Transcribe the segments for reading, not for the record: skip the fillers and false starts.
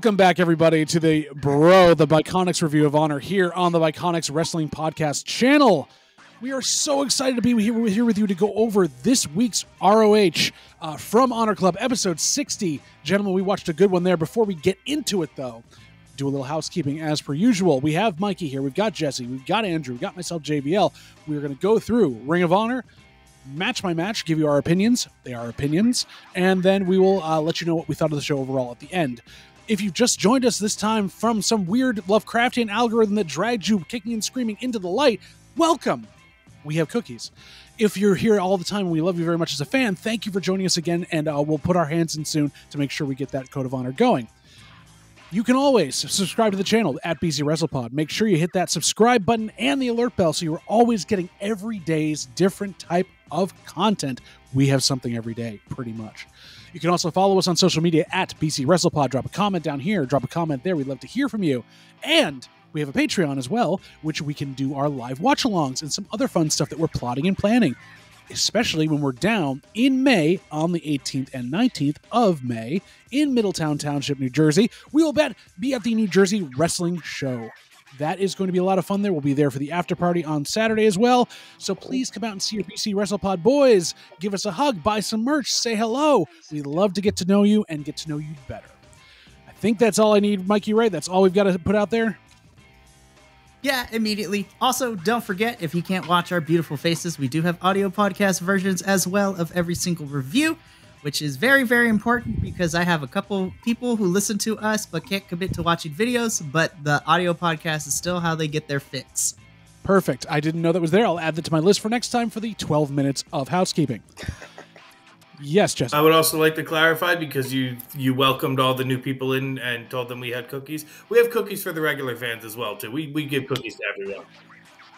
Welcome back, everybody, to the Bi-Conics review of Honor here on the Bi-Conics Wrestling Podcast channel. We are so excited to be here with you to go over this week's ROH from Honor Club, episode 60. Gentlemen, we watched a good one there. Before we get into it, though, do a little housekeeping as per usual. We have Mikey here. We've got Jesse. We've got Andrew. We've got myself, JVL. We're going to go through Ring of Honor, match by match, give you our opinions. They are opinions. And then we will let you know what we thought of the show overall at the end. If you've just joined us this time from some weird Lovecraftian algorithm that dragged you kicking and screaming into the light, welcome. We have cookies. If you're here all the time and we love you very much as a fan, thank you for joining us again, and we'll put our hands in soon to make sure we get that Code of Honor going. You can always subscribe to the channel at BC WrestlePod. Make sure you hit that subscribe button and the alert bell so you're always getting every day's different type of content. We have something every day, pretty much. You can also follow us on social media at BC WrestlePod. Drop a comment down here. Drop a comment there. We'd love to hear from you. And we have a Patreon as well, which we can do our live watch-alongs and some other fun stuff that we're plotting and planning, especially when we're down in May on the 18th and 19th of May in Middletown Township, New Jersey. We will be at the New Jersey Wrestling Show. That is going to be a lot of fun there. We'll be there for the after party on Saturday as well. So please come out and see your BC WrestlePod boys. Give us a hug, buy some merch, say hello. We'd love to get to know you and get to know you better. I think that's all I need, Mikey, right? That's all we've got to put out there? Yeah, immediately. Also, don't forget, if you can't watch our beautiful faces, we do have audio podcast versions as well of every single review, which is very, very important because I have a couple people who listen to us but can't commit to watching videos, but the audio podcast is still how they get their fix. Perfect. I didn't know that was there. I'll add that to my list for next time for the 12 minutes of housekeeping. Yes, Jesse. I would also like to clarify, because you welcomed all the new people in and told them we had cookies. We have cookies for the regular fans as well, too. We give cookies to everyone.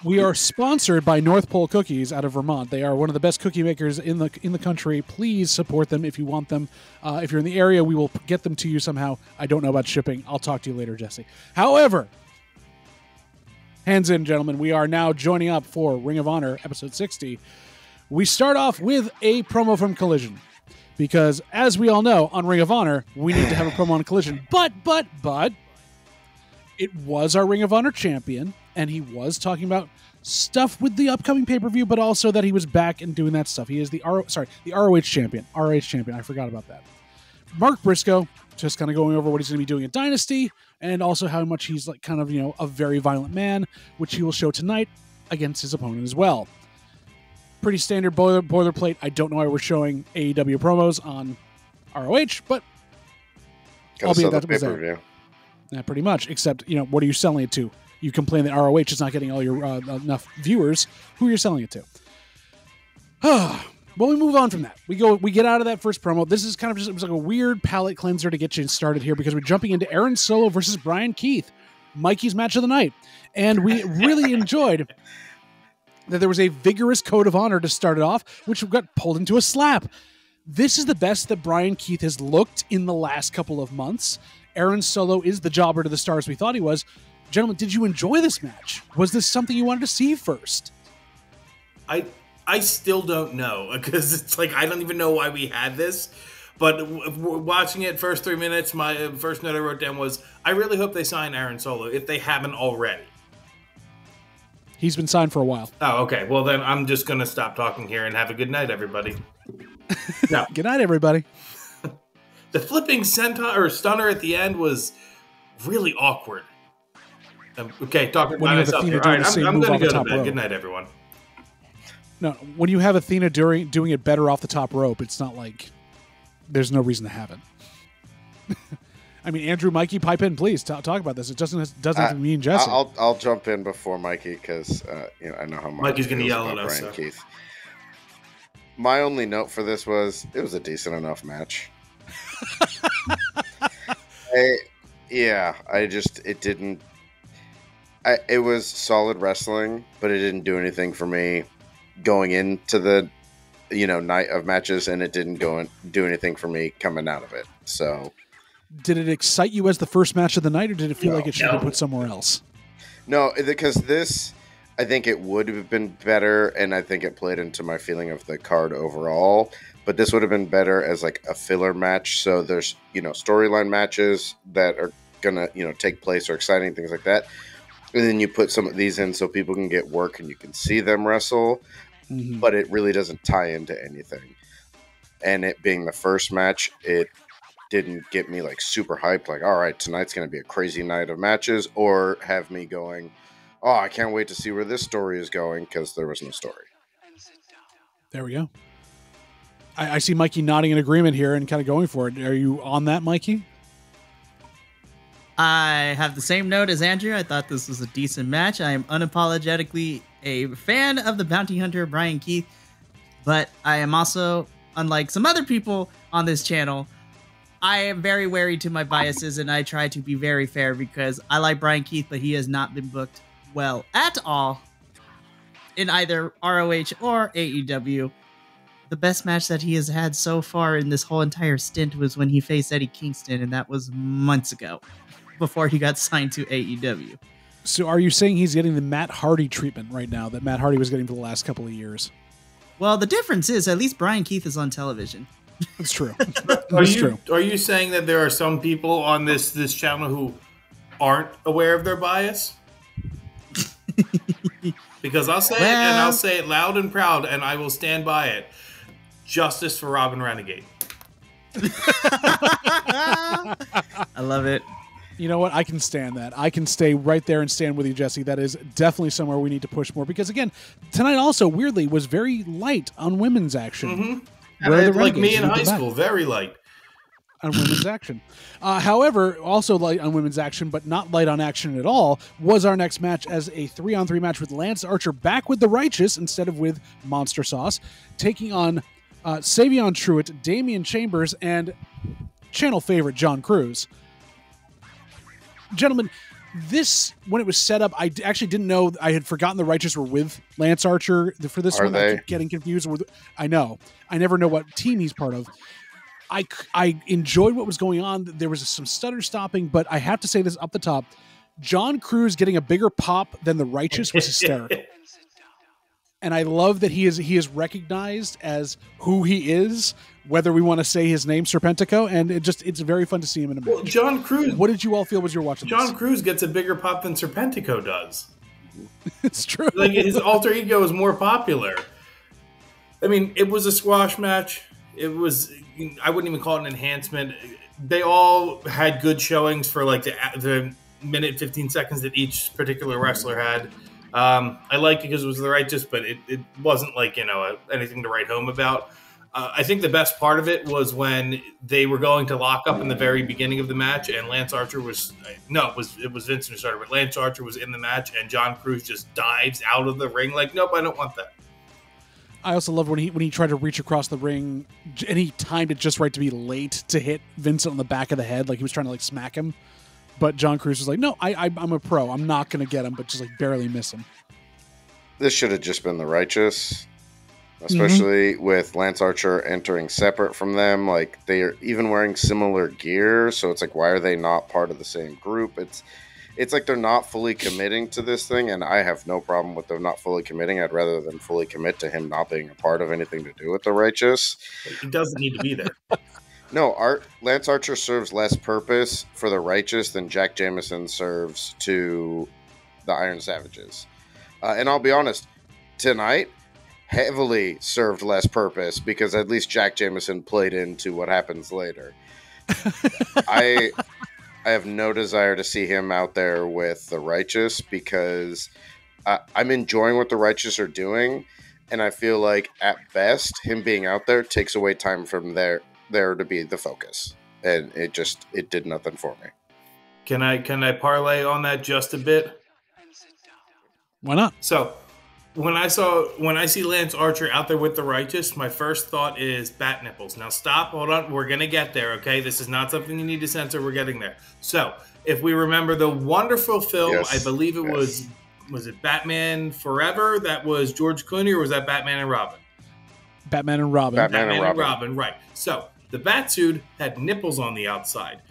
We are sponsored by North Pole Cookies out of Vermont. They are one of the best cookie makers in the country. Please support them if you want them. If you're in the area, we will get them to you somehow. I don't know about shipping. I'll talk to you later, Jesse. However, hands in, gentlemen. We are now joining up for Ring of Honor, episode 60. We start off with a promo from Collision. Because, as we all know, on Ring of Honor, we need to have a promo on Collision. But, it was our Ring of Honor champion, and he was talking about stuff with the upcoming pay-per-view, but also that he was back and doing that stuff. He is the ROH champion. ROH champion. I forgot about that. Mark Briscoe, just kind of going over what he's going to be doing at Dynasty, and also how much he's like kind of, a very violent man, which he will show tonight against his opponent as well. Pretty standard boilerplate. I don't know why we're showing AEW promos on ROH, but albeit that was there. Yeah, pretty much. Except, what are you selling it to? You complain that ROH is not getting all your enough viewers. Who are you selling it to? Well, we move on from that. We get out of that first promo. This is kind of it was like a weird palate cleanser to get you started here because we're jumping into Aaron Solo versus Brian Keith, Mikey's match of the night, and we really enjoyed that there was a vigorous Code of Honor to start it off, which got pulled into a slap. This is the best that Brian Keith has looked in the last couple of months. Aaron Solo is the jobber to the stars we thought he was. Gentlemen, did you enjoy this match? Was this something you wanted to see first? I still don't know, because it's like I don't even know why we had this. But watching it first 3 minutes, my first note I wrote down was, I really hope they sign Aaron Solo, if they haven't already. He's been signed for a while. Oh, okay. Well, then I'm just going to stop talking here and have a good night, everybody. No. Good night, everybody. The flipping stunner at the end was really awkward. Okay, talking about myself here. All right, I'm going to go to bed. Good night, everyone. No, when you have Athena doing it better off the top rope, it's not like there's no reason to have it. I mean, Andrew, Mikey, pipe in, please. Talk about this. It doesn't have to mean Jesse. I'll jump in before Mikey because I know how Mikey's going to yell at us. Keith. My only note for this was it was a decent enough match. It was solid wrestling, but it didn't do anything for me going into the night of matches, and it didn't do anything for me coming out of it. So. Did it excite you as the first match of the night, or did it feel like it should be put somewhere else? No, because this, I think it would have been better, and I think it played into my feeling of the card overall. But this would have been better as like a filler match. So there's, storyline matches that are gonna, take place or exciting things like that. And then you put some of these in so people can get work and you can see them wrestle. Mm-hmm. But it really doesn't tie into anything. And it being the first match, it didn't get me like super hyped. Like, all right, tonight's gonna be a crazy night of matches, or have me going, oh, I can't wait to see where this story is going, because there was no story. There we go. I see Mikey nodding in agreement here and kind of going for it. Are you on that, Mikey? I have the same note as Andrew. I thought this was a decent match. I am unapologetically a fan of the bounty hunter, Brian Keith. But I am also, unlike some other people on this channel, I am very wary to my biases, and I try to be very fair because I like Brian Keith, but he has not been booked well at all in either ROH or AEW. The best match that he has had so far in this whole entire stint was when he faced Eddie Kingston, and that was months ago, before he got signed to AEW. So are you saying he's getting the Matt Hardy treatment right now that Matt Hardy was getting for the last couple of years? Well, the difference is at least Brian Keith is on television. That's true. Are you saying that there are some people on this channel who aren't aware of their bias? Because I'll say it, and I'll say it loud and proud, and I will stand by it. Justice for Robin Renegade. I love it. You know what? I can stand that. I can stay right there and stand with you, Jesse. That is definitely somewhere we need to push more. Because, again, tonight also, weirdly, was very light on women's action. Mm-hmm. Like me in high school, very light. On women's action. However, also light on women's action, but not light on action at all, was our next match as a 3-on-3 match with Lance Archer back with the Righteous instead of with Monster Sauce, taking on Savion Truitt, Damian Chambers, and channel favorite John Cruz. Gentlemen, this, when it was set up, I actually didn't know. I had forgotten the Righteous were with Lance Archer for this one. I keep getting confused. I know. I never know what team he's part of. I enjoyed what was going on. There was some stutter stopping, but I have to say this up the top. John Cruz getting a bigger pop than the Righteous was hysterical. And I love that he is recognized as who he is, whether we want to say his name, Serpentico, and it's very fun to see him in a match. Well, John Cruz. What did you all feel as you were watching John Cruz gets a bigger pop than Serpentico does. It's true. Like, his alter ego is more popular. I mean, it was a squash match. It was, I wouldn't even call it an enhancement. They all had good showings for like the minute 15 seconds that each particular wrestler had. I liked it because it was the Righteous, but it wasn't like, anything to write home about. I think the best part of it was when they were going to lock up in the very beginning of the match, and Lance Archer was it was Vincent who started, but Lance Archer was in the match, and John Cruz just dives out of the ring like, nope, I don't want that. I also love when he tried to reach across the ring, and he timed it just right to be late to hit Vincent on the back of the head, like he was trying to like smack him. But John Cruz was like, no, I'm a pro. I'm not going to get him, but just like barely miss him. This should have just been the Righteous, especially with Lance Archer entering separate from them. Like, they are even wearing similar gear, so it's like, why are they not part of the same group? It's like they're not fully committing to this thing, and I have no problem with them not fully committing. I'd rather than fully commit to him not being a part of anything to do with the Righteous. He doesn't need to be there. No, Lance Archer serves less purpose for the Righteous than Jack Jameson serves to the Iron Savages. And I'll be honest, tonight heavily served less purpose because at least Jack Jameson played into what happens later. I have no desire to see him out there with the Righteous because I'm enjoying what the Righteous are doing, and I feel like at best him being out there takes away time from there to be the focus, and it did nothing for me. Can I parlay on that just a bit? Why not? So when I see Lance Archer out there with the Righteous, my first thought is bat nipples. Now stop, hold on, we're gonna get there, okay? This is not something you need to censor, we're getting there. So if we remember the wonderful film, yes, I believe it was it Batman Forever? That was George Clooney, or was that Batman and Robin? Batman and Robin. Batman and Robin, right. So the Batsuit had nipples on the outside.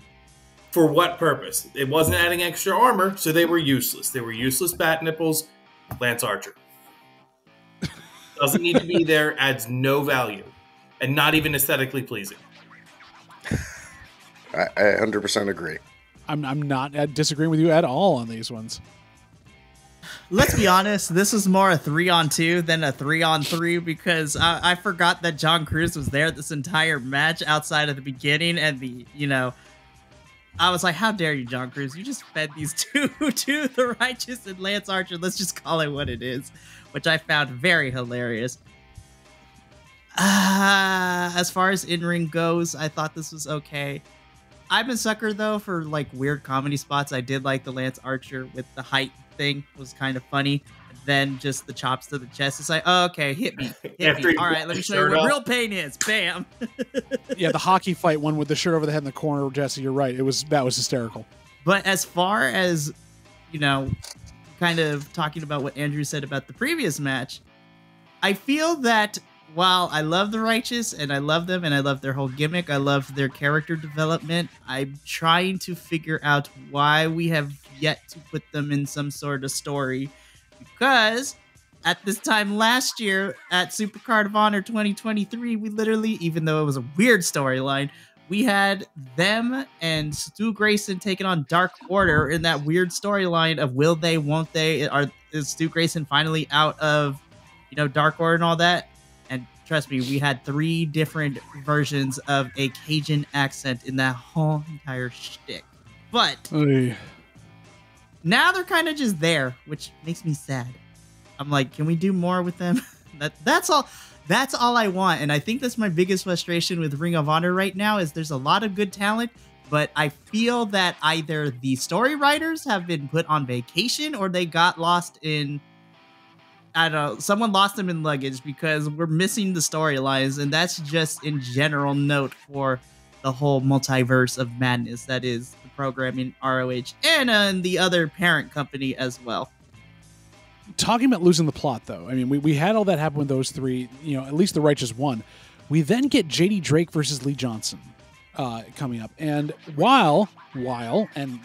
For what purpose? It wasn't adding extra armor, so they were useless. They were useless bat nipples. Lance Archer. Doesn't need to be there, adds no value, and not even aesthetically pleasing. I 100% agree. I'm not disagreeing with you at all on these ones. Let's be honest, this was more a 3-on-2 than a 3-on-3 because I forgot that John Cruz was there this entire match outside of the beginning and I was like, how dare you, John Cruz? You just fed these two to the Righteous and Lance Archer. Let's just call it what it is, which I found very hilarious. As far as in-ring goes, I thought this was okay. I'm a sucker, though, for like weird comedy spots. I did like the Lance Archer with the height thing. It was kind of funny. And then just the chops to the chest. It's like, oh, okay, hit me. All right, let me show you what real pain is. Bam. Yeah, the hockey fight one with the shirt over the head in the corner, Jesse, you're right. That was hysterical. But as far as, kind of talking about what Andrew said about the previous match, I feel that while I love the Righteous and I love them and I love their whole gimmick, I love their character development, I'm trying to figure out why we have yet to put them in some sort of story. Because at this time last year at Supercard of Honor 2023, we literally, even though it was a weird storyline, we had them and Stu Grayson taking on Dark Order in that weird storyline of will they, won't they? Is Stu Grayson finally out of, Dark Order and all that? And trust me, we had 3 different versions of a Cajun accent in that whole entire shtick. But now they're kind of just there, which makes me sad. I'm like, can we do more with them? That's all. That's all I want. And I think that's my biggest frustration with Ring of Honor right now is there's a lot of good talent, but I feel that either the story writers have been put on vacation or they got lost in, I don't know, someone lost them in luggage because we're missing the storylines. And that's just in general note for the whole multiverse of madness that is the programming ROH and the other parent company as well. Talking about losing the plot, though, I mean, we had all that happen with those 3, at least the Righteous won. We then get JD Drake versus Lee Johnson coming up. And while, and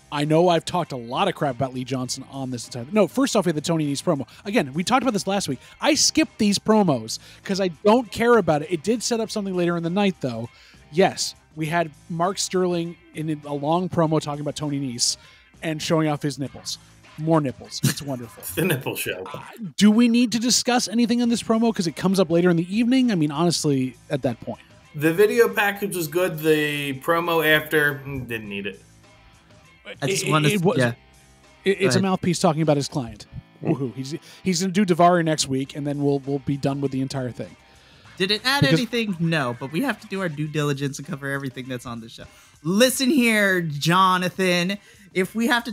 I know I've talked a lot of crap about Lee Johnson on this entire... No, first off, we had the Tony Nese promo. Again, we talked about this last week. I skipped these promos because I don't care about it. It did set up something later in the night, though. Yes, we had Mark Sterling in a long promo talking about Tony Nese and showing off his nipples. More nipples. It's wonderful. The Nipple Show. Do we need to discuss anything on this promo because it comes up later in the evening? I mean, honestly, at that point. The video package was good. The promo after, didn't need it. It's a mouthpiece talking about his client. Woohoo. He's going to do Davari next week, and then we'll be done with the entire thing. Did it add anything? No, but we have to do our due diligence and cover everything that's on the show. Listen here, Jonathan. If we have to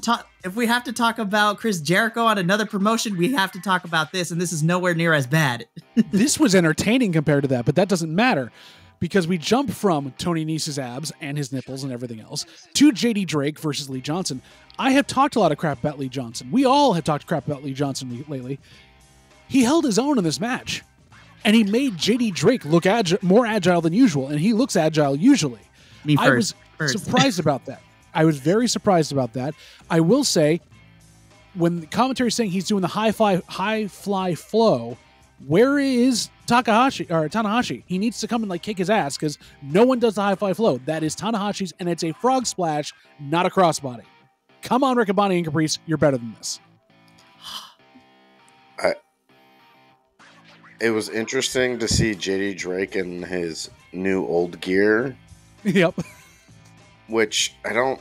talk about Chris Jericho on another promotion, we have to talk about this, and this is nowhere near as bad. This was entertaining compared to that, but that doesn't matter because we jump from Tony Nese's abs and his nipples and everything else to JD Drake versus Lee Johnson. I have talked a lot of crap about Lee Johnson. We all have talked crap about Lee Johnson lately. He held his own in this match, and he made JD Drake look more agile than usual, and he looks agile usually. I was surprised about that. I was very surprised about that. I will say, when the commentary is saying he's doing the high fly flow, where is Tanahashi? He needs to come and kick his ass because no one does the high fly flow. That is Tanahashi's, and it's a frog splash, not a crossbody. Come on, Riccaboni and Caprice, you're better than this. It was interesting to see JD Drake in his new old gear. Yep. Which I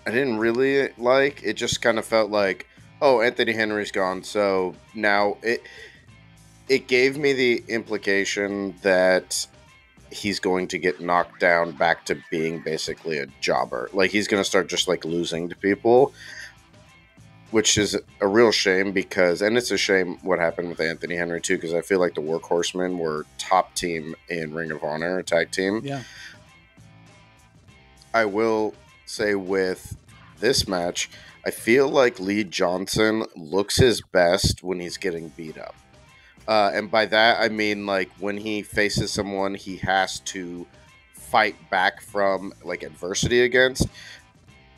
didn't really like. It just kind of felt like, oh, Anthony Henry's gone, so now it gave me the implication that he's going to get knocked down back to being basically a jobber. Like he's going to start just losing to people, which is a real shame and it's a shame what happened with Anthony Henry too, because I feel like the Workhorsemen were top team in Ring of Honor, a tag team. Yeah. I will say with this match, I feel like Lee Johnson looks his best when he's getting beat up. And by that, I mean, when he faces someone he has to fight back from, adversity against.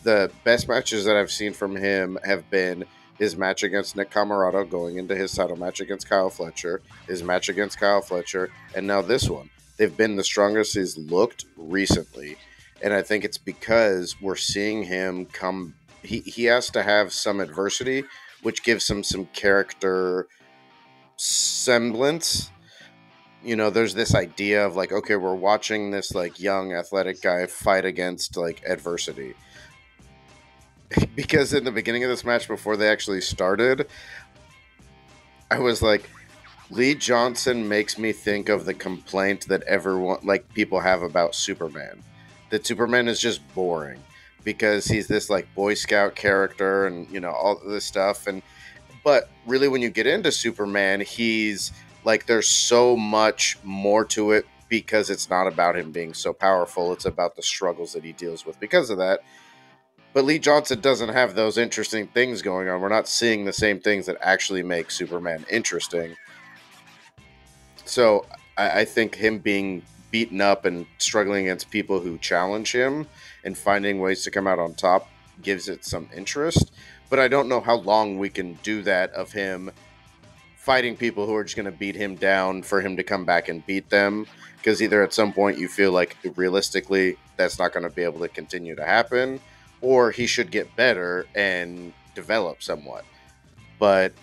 The best matches that I've seen from him have been his match against Nick Camarado going into his title match against Kyle Fletcher, his match against Kyle Fletcher, and now this one. They've been the strongest he's looked recently. And I think it's because we're seeing him come. He has to have some adversity, which gives him some character semblance. You know, there's this idea of like, okay, we're watching this like young athletic guy fight against like adversity. Because in the beginning of this match, before they actually started, I was like, Lee Johnson makes me think of the complaint that everyone, like people have about Superman. That Superman is just boring because he's this like Boy Scout character and, you know, all this stuff. But really when you get into Superman, he's like, there's so much more to it because it's not about him being so powerful. It's about the struggles that he deals with because of that. But Lee Johnson doesn't have those interesting things going on. We're not seeing the same things that actually make Superman interesting. So I think him being beaten up and struggling against people who challenge him and finding ways to come out on top gives it some interest. But I don't know how long we can do that of him fighting people who are just going to beat him down for him to come back and beat them. Because either at some point you feel like realistically that's not going to be able to continue to happen, or he should get better and develop somewhat. But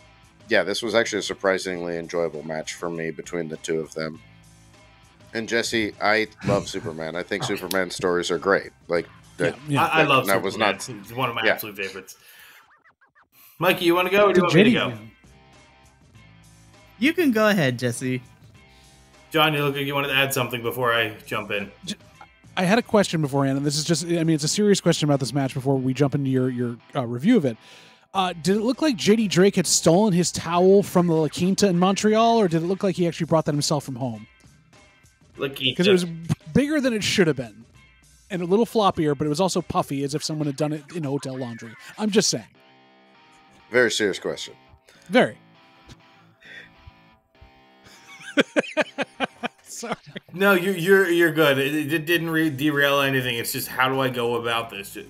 yeah, this was actually a surprisingly enjoyable match for me between the two of them. And Jesse, I love Superman. I think Superman stories are great. Like, I love Superman. Was not, it's one of my absolute favorites. Mikey, you want to go or do you want me to go? You can go ahead, Jesse. John, you look like you wanted to add something before I jump in. I had a question beforehand, and this is just, I mean, it's a serious question about this match before we jump into your review of it. Did it look like JD Drake had stolen his towel from the La Quinta in Montreal, or did it look like he actually brought that himself from home? La Quinta. Because it was bigger than it should have been, and a little floppier, but it was also puffy, as if someone had done it in hotel laundry. I'm just saying. Very serious question. Very. Sorry. No, you're good. It didn't derail anything. It's just, how do I go about this? Just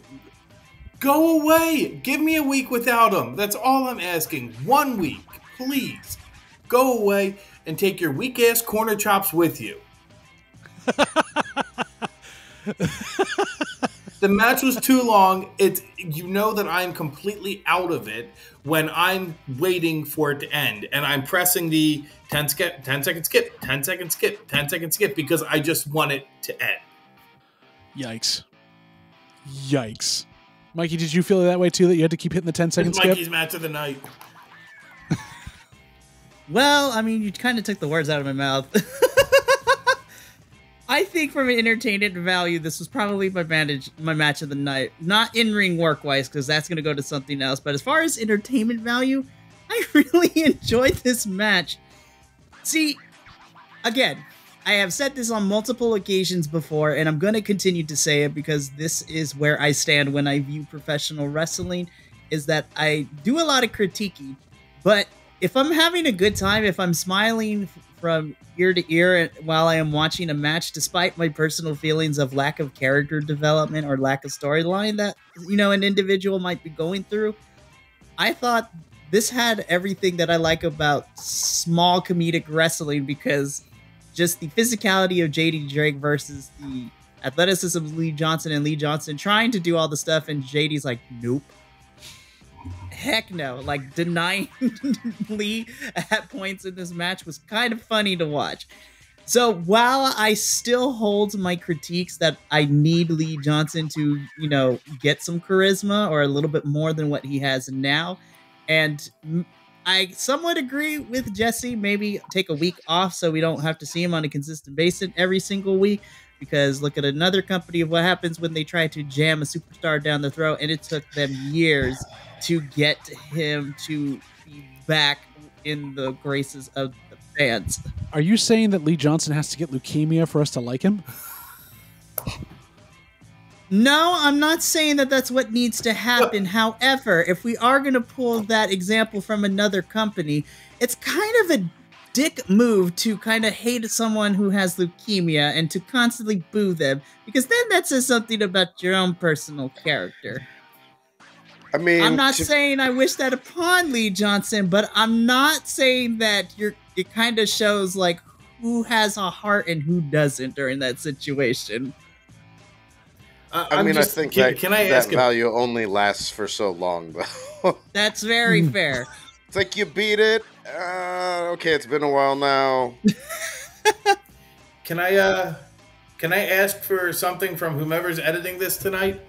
go away. Give me a week without him. That's all I'm asking. 1 week, please. Go away and take your weak ass corner chops with you. The match was too long. You know that I'm completely out of it when I'm waiting for it to end. And I'm pressing the 10-second skip, 10-second skip, 10-second skip because I just want it to end. Yikes. Mikey, did you feel that way too, that you had to keep hitting the 10-second skip? Mikey's match of the night. Well, I mean, you kind of took the words out of my mouth. I think from an entertainment value, this was probably my match of the night. Not in-ring work-wise, because that's going to go to something else. But as far as entertainment value, I really enjoyed this match. See, again, I have said this on multiple occasions before, and I'm going to continue to say it because this is where I stand when I view professional wrestling, is that I do a lot of critiquing. But if I'm having a good time, if I'm smiling from ear to ear while I am watching a match, despite my personal feelings of lack of character development or lack of storyline that, you know, an individual might be going through, I thought this had everything that I like about small comedic wrestling, because just the physicality of JD Drake versus the athleticism of Lee Johnson, and Lee Johnson trying to do all the stuff, and JD's like, nope. Heck no. Like, denying Lee at points in this match was kind of funny to watch. So while I still hold my critiques that I need Lee Johnson to, you know, get some charisma or a little bit more than what he has now, and I somewhat agree with Jesse, maybe take a week off so we don't have to see him on a consistent basis every single week. Because look at another company of what happens when they try to jam a superstar down the throat, and it took them years to get him to be back in the graces of the fans. Are you saying that Lee Johnson has to get leukemia for us to like him? No, I'm not saying that that's what needs to happen. However, if we are going to pull that example from another company, it's kind of a dick move to kind of hate someone who has leukemia and to constantly boo them, because then that says something about your own personal character. I mean, I'm not saying I wish that upon Lee Johnson, but I'm not saying that it kind of shows like who has a heart and who doesn't during that situation. I think that value only lasts for so long, though. That's very fair. It's like you beat it. Okay, it's been a while now. Can I ask for something from whomever's editing this tonight?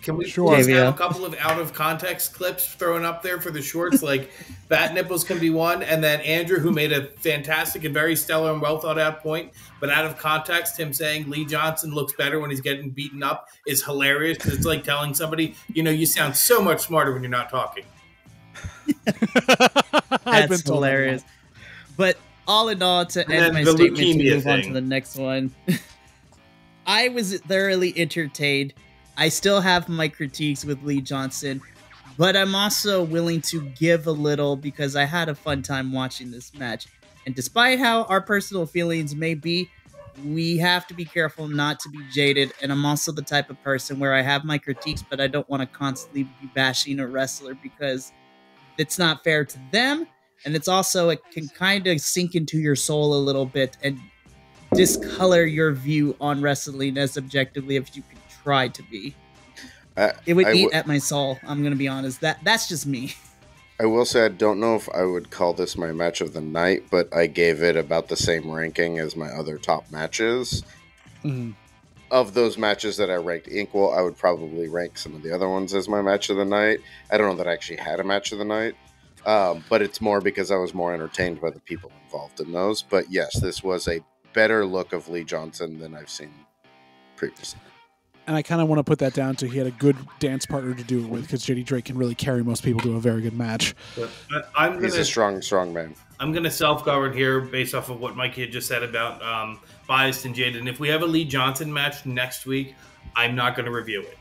Can we just have a couple of out of context clips thrown up there for the shorts? Like Bat Nipples can be one, and then Andrew, who made a fantastic and very stellar and well thought out point, but out of context, him saying Lee Johnson looks better when he's getting beaten up is hilarious because it's like telling somebody, you sound so much smarter when you're not talking. That's hilarious. But all in all, to end my statement to move on to the next one, I was thoroughly entertained. I still have my critiques with Lee Johnson, but I'm also willing to give a little because I had a fun time watching this match. And despite how our personal feelings may be, we have to be careful not to be jaded. And I'm also the type of person where I have my critiques, but I don't want to constantly be bashing a wrestler because it's not fair to them. And it's also, it can kind of sink into your soul a little bit and discolor your view on wrestling as objectively if you could try to be. It would eat at my soul. I'm going to be honest. That's just me. I will say I don't know if I would call this my match of the night, but I gave it about the same ranking as my other top matches. Mm-hmm. Of those matches that I ranked equal, I would probably rank some of the other ones as my match of the night. I don't know that I actually had a match of the night, but it's more because I was more entertained by the people involved in those. But yes, this was a better look of Lee Johnson than I've seen previously. And I kind of want to put that down to he had a good dance partner to do it with because JD Drake can really carry most people to a very good match. He's a strong man. I'm going to self-govern here based off of what Mikey had just said about biased and jaded. And if we have a Lee Johnson match next week, I'm not going to review it.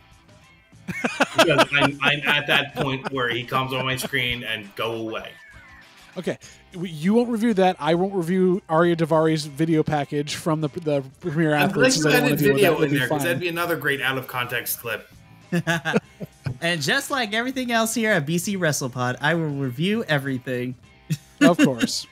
Because I'm at that point where he comes on my screen and go away. Okay, you won't review that. I won't review Arya Davari's video package from the premiere afterwards. I'm glad you added video in there because that'd be another great out of context clip. And just like everything else here at BC WrestlePod, I will review everything. Of course.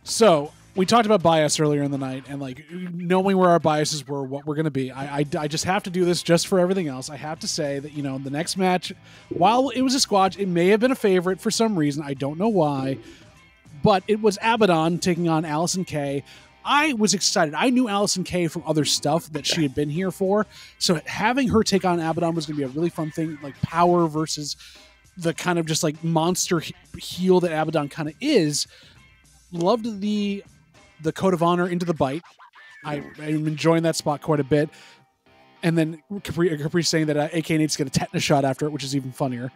So we talked about bias earlier in the night, and like knowing where our biases were, what we're going to be. I just have to do this just for everything else. I have to say that the next match, while it was a squash, it may have been a favorite for some reason. I don't know why, but it was Abidon taking on Allison Kay. I was excited. I knew Allison Kay from other stuff that she had been here for, so having her take on Abidon was going to be a really fun thing. Like power versus the kind of just like monster heel that Abidon kind of is. Loved the code of honor into the bite. I'm enjoying that spot quite a bit. And then Capri saying that AK needs to get a tetanus shot after it, which is even funnier.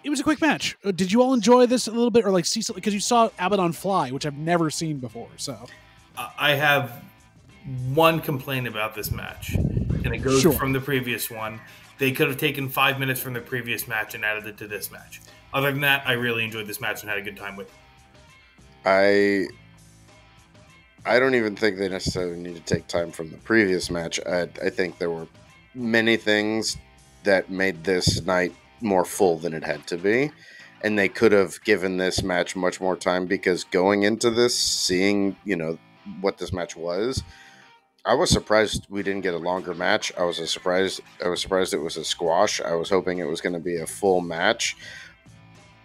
It was a quick match. Did you all enjoy this a little bit, or like see something? Because you saw Abidon fly, which I've never seen before. So I have one complaint about this match, and it goes from the previous one. They could have taken 5 minutes from the previous match and added it to this match. Other than that, I really enjoyed this match and had a good time with it. I don't even think they necessarily need to take time from the previous match. I think there were many things that made this night more full than it had to be. And they could have given this match much more time because going into this, seeing, what this match was, I was surprised we didn't get a longer match. I was surprised it was a squash. I was hoping it was going to be a full match.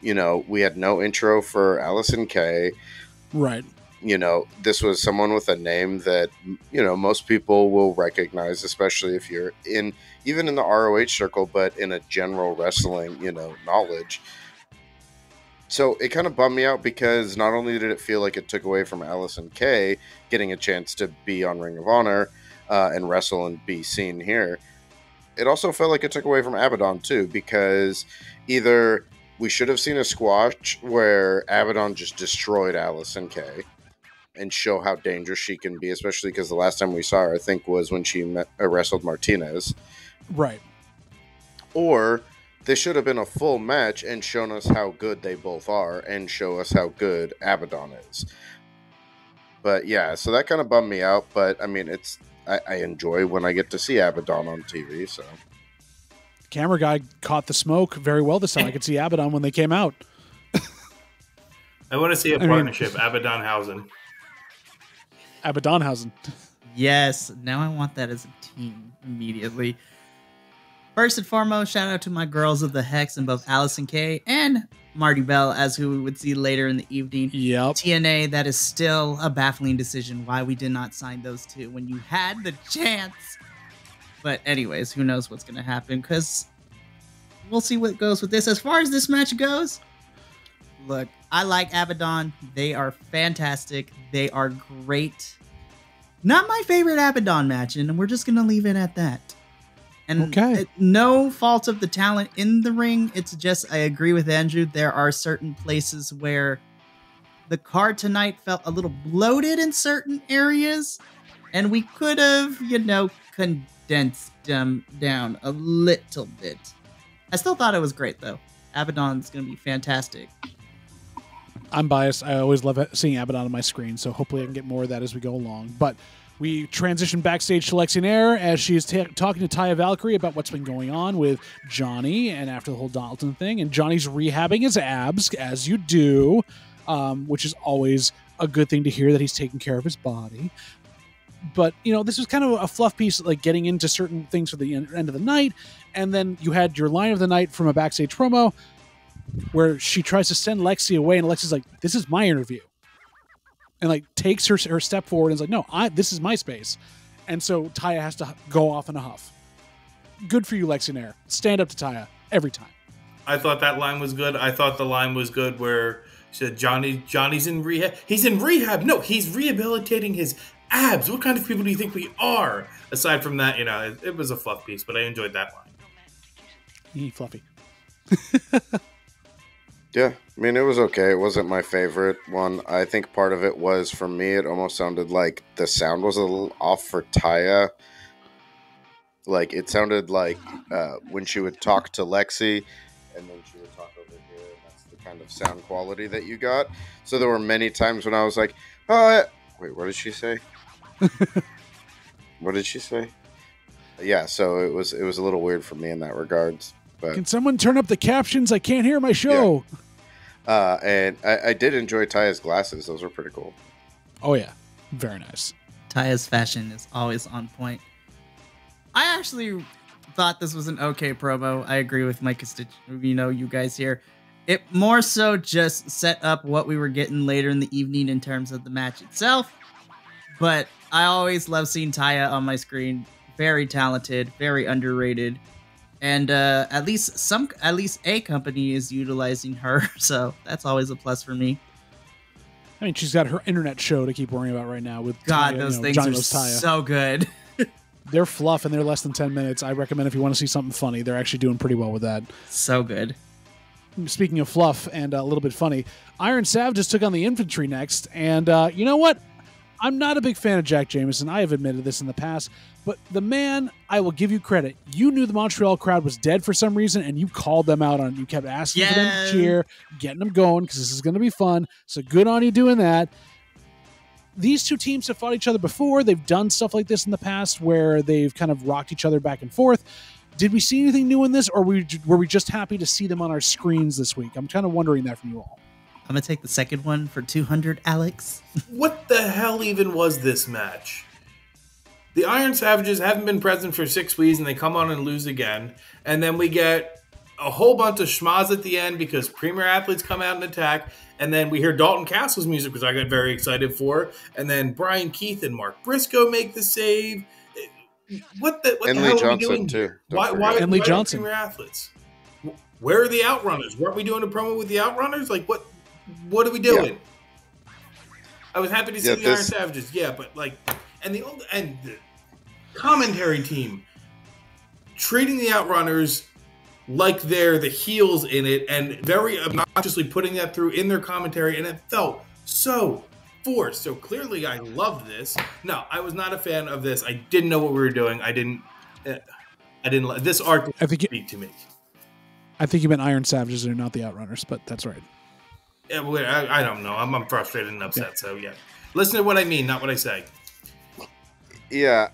We had no intro for Allison Kay. Right. This was someone with a name that, most people will recognize, especially if you're even in the ROH circle, but in a general wrestling, knowledge. So it kind of bummed me out because not only did it feel like it took away from Allison Kay getting a chance to be on Ring of Honor and wrestle and be seen here, it also felt like it took away from Abidon too, because either we should have seen a squash where Abidon just destroyed Allison Kay and show how dangerous she can be, especially because the last time we saw her, I think, was when she wrestled Martinez. Right. Or this should have been a full match and shown us how good they both are and show us how good Abidon is. But yeah, so that kind of bummed me out. But I mean, I enjoy when I get to see Abidon on TV. So camera guy caught the smoke very well this time. I could see Abidon when they came out. I want to see a partnership, Abidon-Hausen. Abidonhausen. Yes, now I want that as a team immediately. First and foremost, shout out to my girls of the Hex in both Allison K and Marty Bell, as who we would see later in the evening. Yep. TNA, that is still a baffling decision why we did not sign those two when you had the chance. But anyways, who knows what's going to happen, because we'll see what goes with this. As far as this match goes, look, I like Abidon. They are fantastic. They are great. Not my favorite Abidon match, and we're just going to leave it at that. And no fault of the talent in the ring. It's just, I agree with Andrew. There are certain places where the card tonight felt a little bloated in certain areas, and we could have, condensed them down a little bit. I still thought it was great, though. Abidon's going to be fantastic. I'm biased. I always love seeing Abidon on my screen, so hopefully I can get more of that as we go along. But we transition backstage to Lexi Nair as she is talking to Taya Valkyrie about what's been going on with Johnny and after the whole Dalton thing. And Johnny's rehabbing his abs, as you do, which is always a good thing to hear, that he's taking care of his body. But, this was kind of a fluff piece, like getting into certain things for the end of the night. And then you had your line of the night from a backstage promo where she tries to send Lexi away, and Lexi's like, this is my interview. And like takes her step forward and is like, no, this is my space. And so Taya has to go off in a huff. Good for you, Lexi Nair. Stand up to Taya every time. I thought that line was good. I thought the line was good where she said, Johnny's in rehab. He's in rehab. No, he's rehabilitating his abs. What kind of people do you think we are? Aside from that, it was a fluff piece, but I enjoyed that line. Fluffy. Yeah, I mean, it was okay. It wasn't my favorite one. I think part of it was, for me, it almost sounded like the sound was a little off for Taya. Like, it sounded like when she would talk to Lexi, and then she would talk over here, and that's the kind of sound quality that you got. So there were many times when I was like, wait, what did she say? What did she say? Yeah, so it was a little weird for me in that regards. But can someone turn up the captions? I can't hear my show. Yeah. And I did enjoy Taya's glasses. Those were pretty cool. Oh, yeah. Very nice. Taya's fashion is always on point. I actually thought this was an okay promo. I agree with my you guys here. It more so just set up what we were getting later in the evening in terms of the match itself. But I always love seeing Taya on my screen. Very talented, very underrated. And at least a company is utilizing her, so that's always a plus for me. I mean, she's got her internet show to keep worrying about right now with God, Taya, those things Johnny are Loves Taya. So good. They're fluff and they're less than 10 minutes. I recommend if you want to see something funny, they're actually doing pretty well with that. So good. Speaking of fluff and a little bit funny, Iron Savages took on the Infantry next, and you know what? I'm not a big fan of Jack Jameson. I have admitted this in the past, but the man, I will give you credit. You knew the Montreal crowd was dead for some reason, and you called them out on it. You kept asking for them to cheer, getting them going, because this is going to be fun. So good on you doing that. These two teams have fought each other before. They've done stuff like this in the past where they've kind of rocked each other back and forth. Did we see anything new in this, or were we just happy to see them on our screens this week? I'm kind of wondering that from you all. I'm going to take the second one for 200, Alex. What the hell even was this match? The Iron Savages haven't been present for 6 weeks, and they come on and lose again. And then we get a whole bunch of schmaz at the end because Premier Athletes come out and attack. And then we hear Dalton Castle's music, which I got very excited for. And then Brian Keith and Mark Briscoe make the save. What the and hell Lee are we Johnson, doing? too. Why and Lee Johnson. Premier Athletes? Where are the Outrunners? Weren't we doing a promo with the Outrunners? Like, what are we doing? Yeah. I was happy to see the Iron Savages. Yeah, but and the commentary team treating the Outrunners like they're the heels in it and very obnoxiously putting that through in their commentary, and it felt so forced. So clearly I loved this. No, I was not a fan of this. I didn't know what we were doing. I didn't like this art didn't speak to me. I think you meant Iron Savages and not the Outrunners, but that's right. Yeah, I don't know. I'm frustrated and upset. Yeah. So yeah, listen to what I mean, not what I say. Yeah,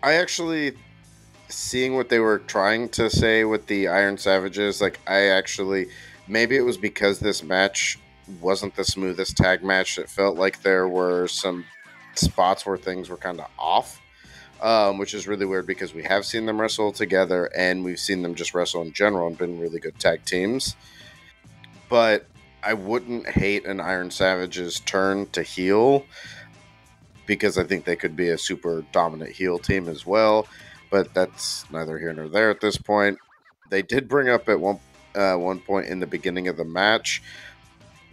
I actually, seeing what they were trying to say with the Iron Savages, like maybe it was because this match wasn't the smoothest tag match. It felt like there were some spots where things were kind of off, which is really weird because we have seen them wrestle together and we've seen them just wrestle in general and been really good tag teams. But I wouldn't hate an Iron Savages turn to heel because I think they could be a super dominant heel team as well. But that's neither here nor there at this point. They did bring up at one point in the beginning of the match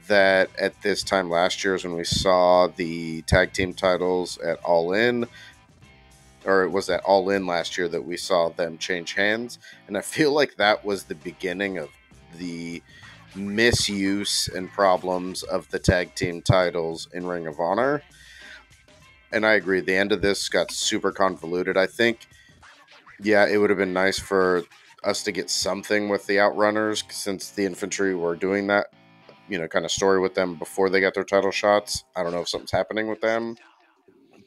that at this time last year is when we saw the tag team titles at All In, or it was at All In last year that we saw them change hands. And I feel like that was the beginning of the misuse and problems of the tag team titles in Ring of Honor. And I agree, the end of this got super convoluted. I think, yeah, it would have been nice for us to get something with the Outrunners since the infantry were doing that, kind of story with them before they got their title shots. I don't know if something's happening with them,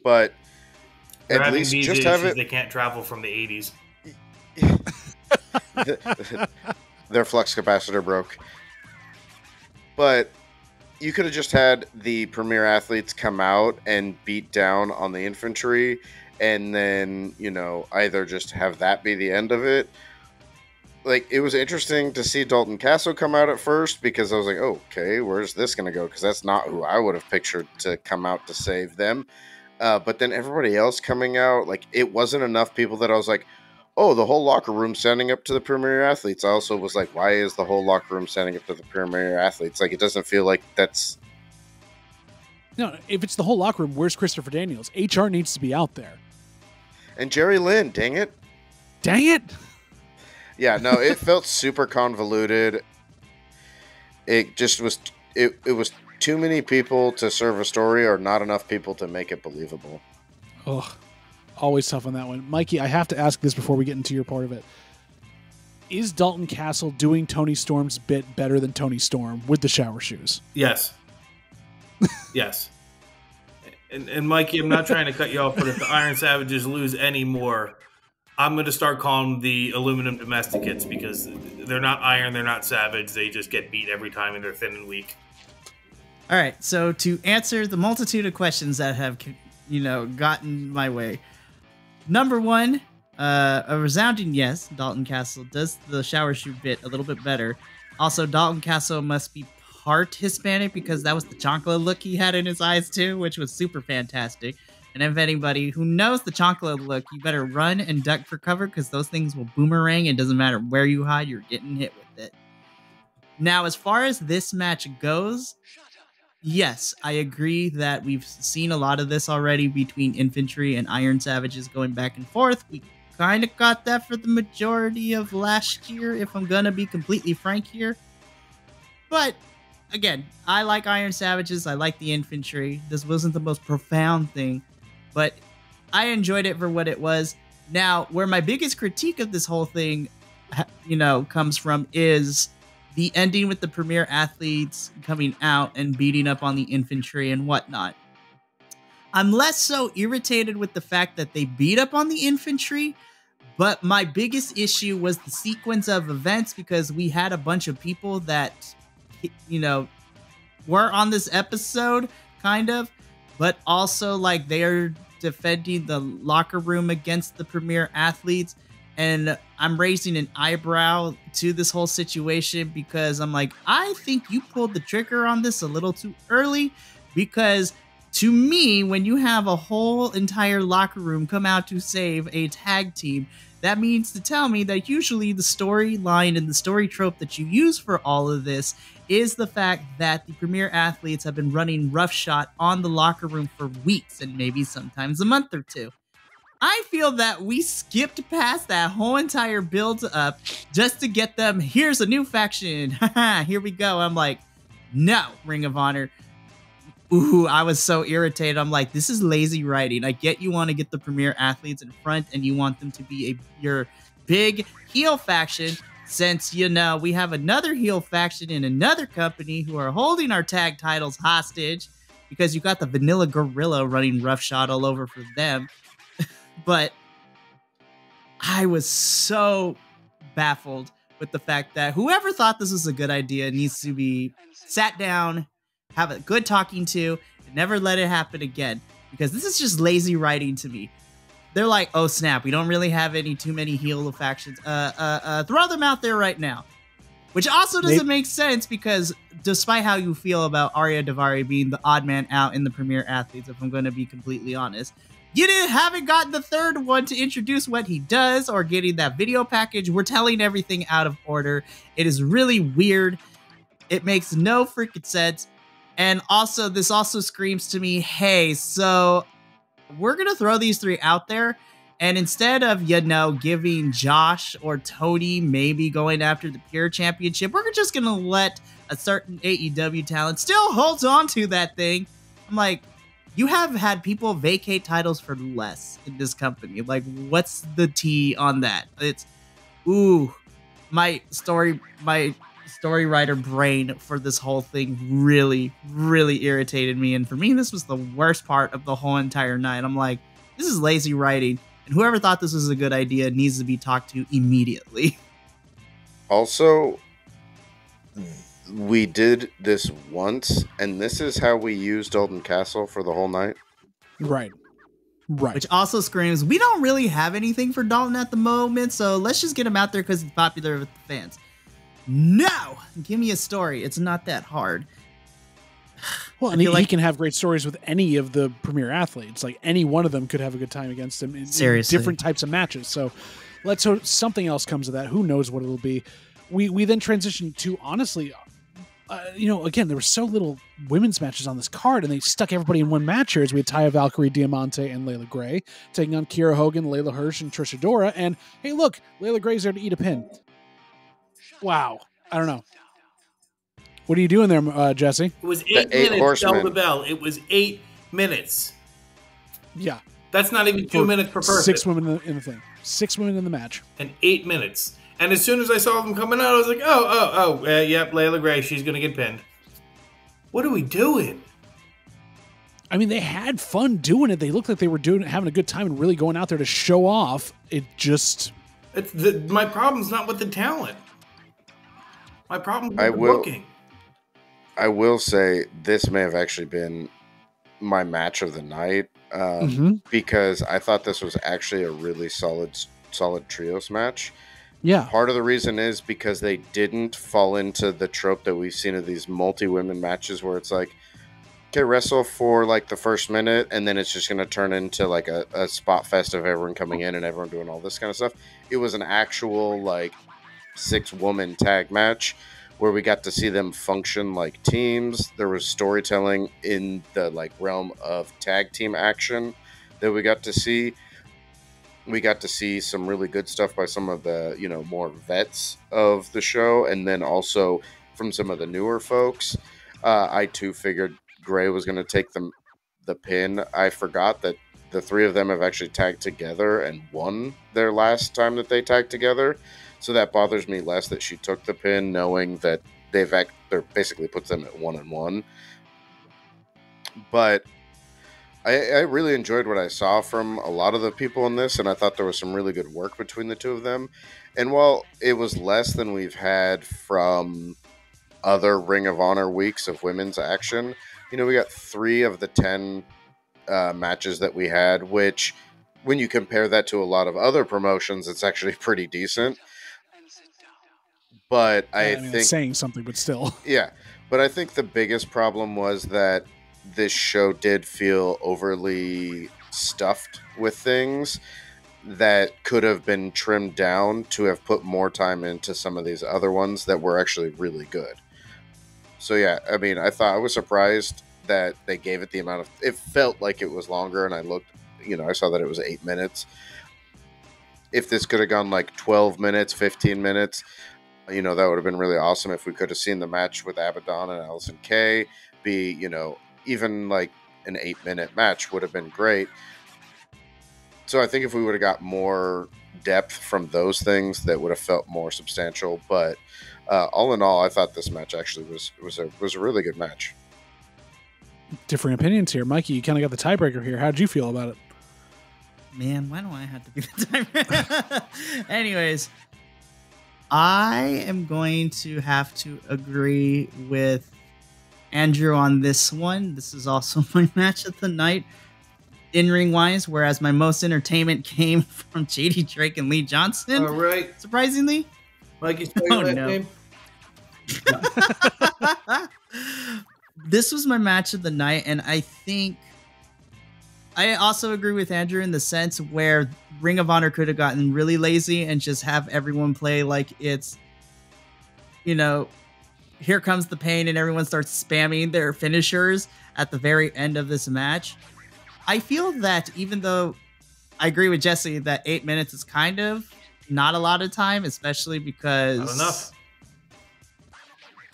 but They're at least just have it. They can't travel from the 80s. Their flux capacitor broke. But you could have just had the premier athletes come out and beat down on the infantry, and then, either just have that be the end of it. Like, it was interesting to see Dalton Castle come out at first because I was like, oh, okay, where's this going to go? Because that's not who I would have pictured to come out to save them. But then everybody else coming out, like, it wasn't enough people that I was like, oh, the whole locker room standing up to the premier athletes. I also was like, why is the whole locker room standing up to the premier athletes? Like, it doesn't feel like that's... No, if it's the whole locker room, where's Christopher Daniels? HR needs to be out there. And Jerry Lynn, dang it. Dang it! Yeah, no, it felt super convoluted. It just was... It was too many people to serve a story or not enough people to make it believable. Ugh. Always tough on that one. Mikey, I have to ask this before we get into your part of it. Is Dalton Castle doing Tony Storm's bit better than Tony Storm with the shower shoes? Yes. Yes. And Mikey, I'm not trying to cut you off, but if the Iron Savages lose any more, I'm going to start calling them the aluminum domesticates because they're not iron, they're not savage. They just get beat every time and they're thin and weak. All right, so to answer the multitude of questions that have, gotten my way. Number one, a resounding yes, Dalton Castle does the shower shoe bit a little bit better. Also, Dalton Castle must be part Hispanic because that was the chocolate look he had in his eyes too, which was super fantastic. And if anybody who knows the chocolate look, you better run and duck for cover because those things will boomerang. It doesn't matter where you hide, you're getting hit with it. Now, as far as this match goes, yes, I agree that we've seen a lot of this already between infantry and Iron Savages going back and forth. We kind of got that for the majority of last year, if I'm going to be completely frank here. But, again, I like Iron Savages. I like the infantry. This wasn't the most profound thing, but I enjoyed it for what it was. Now, where my biggest critique of this whole thing, comes from is the ending with the premier athletes coming out and beating up on the infantry and whatnot. I'm less so irritated with the fact that they beat up on the infantry, but my biggest issue was the sequence of events because we had a bunch of people that, were on this episode, kind of, but also, like, they are defending the locker room against the premier athletes. And I'm raising an eyebrow to this whole situation because I'm like, I think you pulled the trigger on this a little too early because to me, when you have a whole entire locker room come out to save a tag team, that means to tell me that usually the storyline and the story trope that you use for all of this is the fact that the premier athletes have been running roughshod on the locker room for weeks and maybe sometimes a month or two. I feel that we skipped past that whole entire build up just to get them, here's a new faction. Haha, here we go. I'm like, no, Ring of Honor. Ooh, I was so irritated. I'm like, this is lazy writing. I get you want to get the premier athletes in front and you want them to be your big heel faction since, we have another heel faction in another company who are holding our tag titles hostage because you got the Vanilla Gorilla running roughshod all over for them. But I was so baffled with the fact that whoever thought this was a good idea needs to be sat down, have a good talking to, and never let it happen again. Because this is just lazy writing to me. They're like, oh snap, we don't really have too many heel factions. Throw them out there right now. Which also doesn't make sense because despite how you feel about Arya Daivari being the odd man out in the Premier Athletes, if I'm going to be completely honest, you haven't gotten the third one to introduce what he does or getting that video package. We're telling everything out of order. It is really weird. It makes no freaking sense. And also, this also screams to me, hey, so we're going to throw these three out there. And instead of, giving Josh or Tony maybe going after the Pure Championship, we're just going to let a certain AEW talent still hold on to that thing. I'm like, you have had people vacate titles for less in this company. Like, what's the tea on that? It's, my story writer brain for this whole thing really, really irritated me. And for me, this was the worst part of the whole entire night. I'm like, this is lazy writing. And whoever thought this was a good idea needs to be talked to immediately. Also, we did this once, and this is how we used Dalton Castle for the whole night. Right. Which also screams, we don't really have anything for Dalton at the moment, so let's just get him out there because he's popular with the fans. No! Give me a story. It's not that hard. Well, and he can have great stories with any of the Premier Athletes. Like, any one of them could have a good time against him in different types of matches. So let's hope something else comes of that. Who knows what it'll be. We then transition to, honestly, again, there was so little women's matches on this card, and they stuck everybody in one match here as we had Taya Valkyrie, Diamante, and Layla Gray taking on Kiera Hogan, Layla Hirsch, and Trish Adora. And, hey, look, Layla Gray's there to eat a pin. Wow. I don't know. What are you doing there, Jesse? It was 8 minutes, bell to bell. It was 8 minutes. Yeah. That's not even 2 minutes per person. 6 women in the thing. 6 women in the match. And 8 minutes. And as soon as I saw them coming out, I was like, yep, Layla Gray, she's going to get pinned. What are we doing? I mean, they had fun doing it. They looked like they were having a good time and really going out there to show off. It just... my problem's not with the talent. My problem with the booking. I will say this may have actually been my match of the night because I thought this was actually a really solid trios match. Yeah. Part of the reason is because they didn't fall into the trope that we've seen of these multi-women matches where it's like, okay, wrestle for like the first minute and then it's just going to turn into like a spot fest of everyone coming in and everyone doing all this kind of stuff. It was an actual like 6-woman tag match where we got to see them function like teams. There was storytelling in the like realm of tag team action that we got to see. We got to see some really good stuff by some of the, more vets of the show. And then also from some of the newer folks. I too figured Gray was going to take the pin. I forgot that the three of them have actually tagged together and won their last time that they tagged together. So that bothers me less that she took the pin, knowing that they're basically puts them at 1-1. But I really enjoyed what I saw from a lot of the people in this, and I thought there was some really good work between the two of them. And while it was less than we've had from other Ring of Honor weeks of women's action, we got 3 of the 10 matches that we had, which when you compare that to a lot of other promotions, it's actually pretty decent. But I think it's saying something, but still. Yeah. But I think the biggest problem was that this show did feel overly stuffed with things that could have been trimmed down to have put more time into some of these other ones that were actually really good. So yeah, I mean, I was surprised that they gave it the amount of, it felt like it was longer, and I looked, I saw that it was 8 minutes. If this could have gone like 12 minutes, 15 minutes, that would have been really awesome if we could have seen the match with Abidon and Allison Kay be, even like an 8-minute match would have been great. So I think if we would have got more depth from those things, that would have felt more substantial. But all in all, I thought this match actually was a really good match. Differing opinions here. Mikey, you kind of got the tiebreaker here. How did you feel about it? Man, why do I have to be the timer? Anyways, I am going to have to agree with Andrew on this one. This is also my match of the night, in-ring wise, whereas my most entertainment came from JD Drake and Lee Johnson. All right. Surprisingly. Mikey, spell your last name? This was my match of the night, and I think I also agree with Andrew in the sense where Ring of Honor could have gotten really lazy and just have everyone play like it's, you know, here comes the pain, and everyone starts spamming their finishers at the very end of this match. I feel that even though I agree with Jesse that 8 minutes is kind of not a lot of time, especially because... Not enough.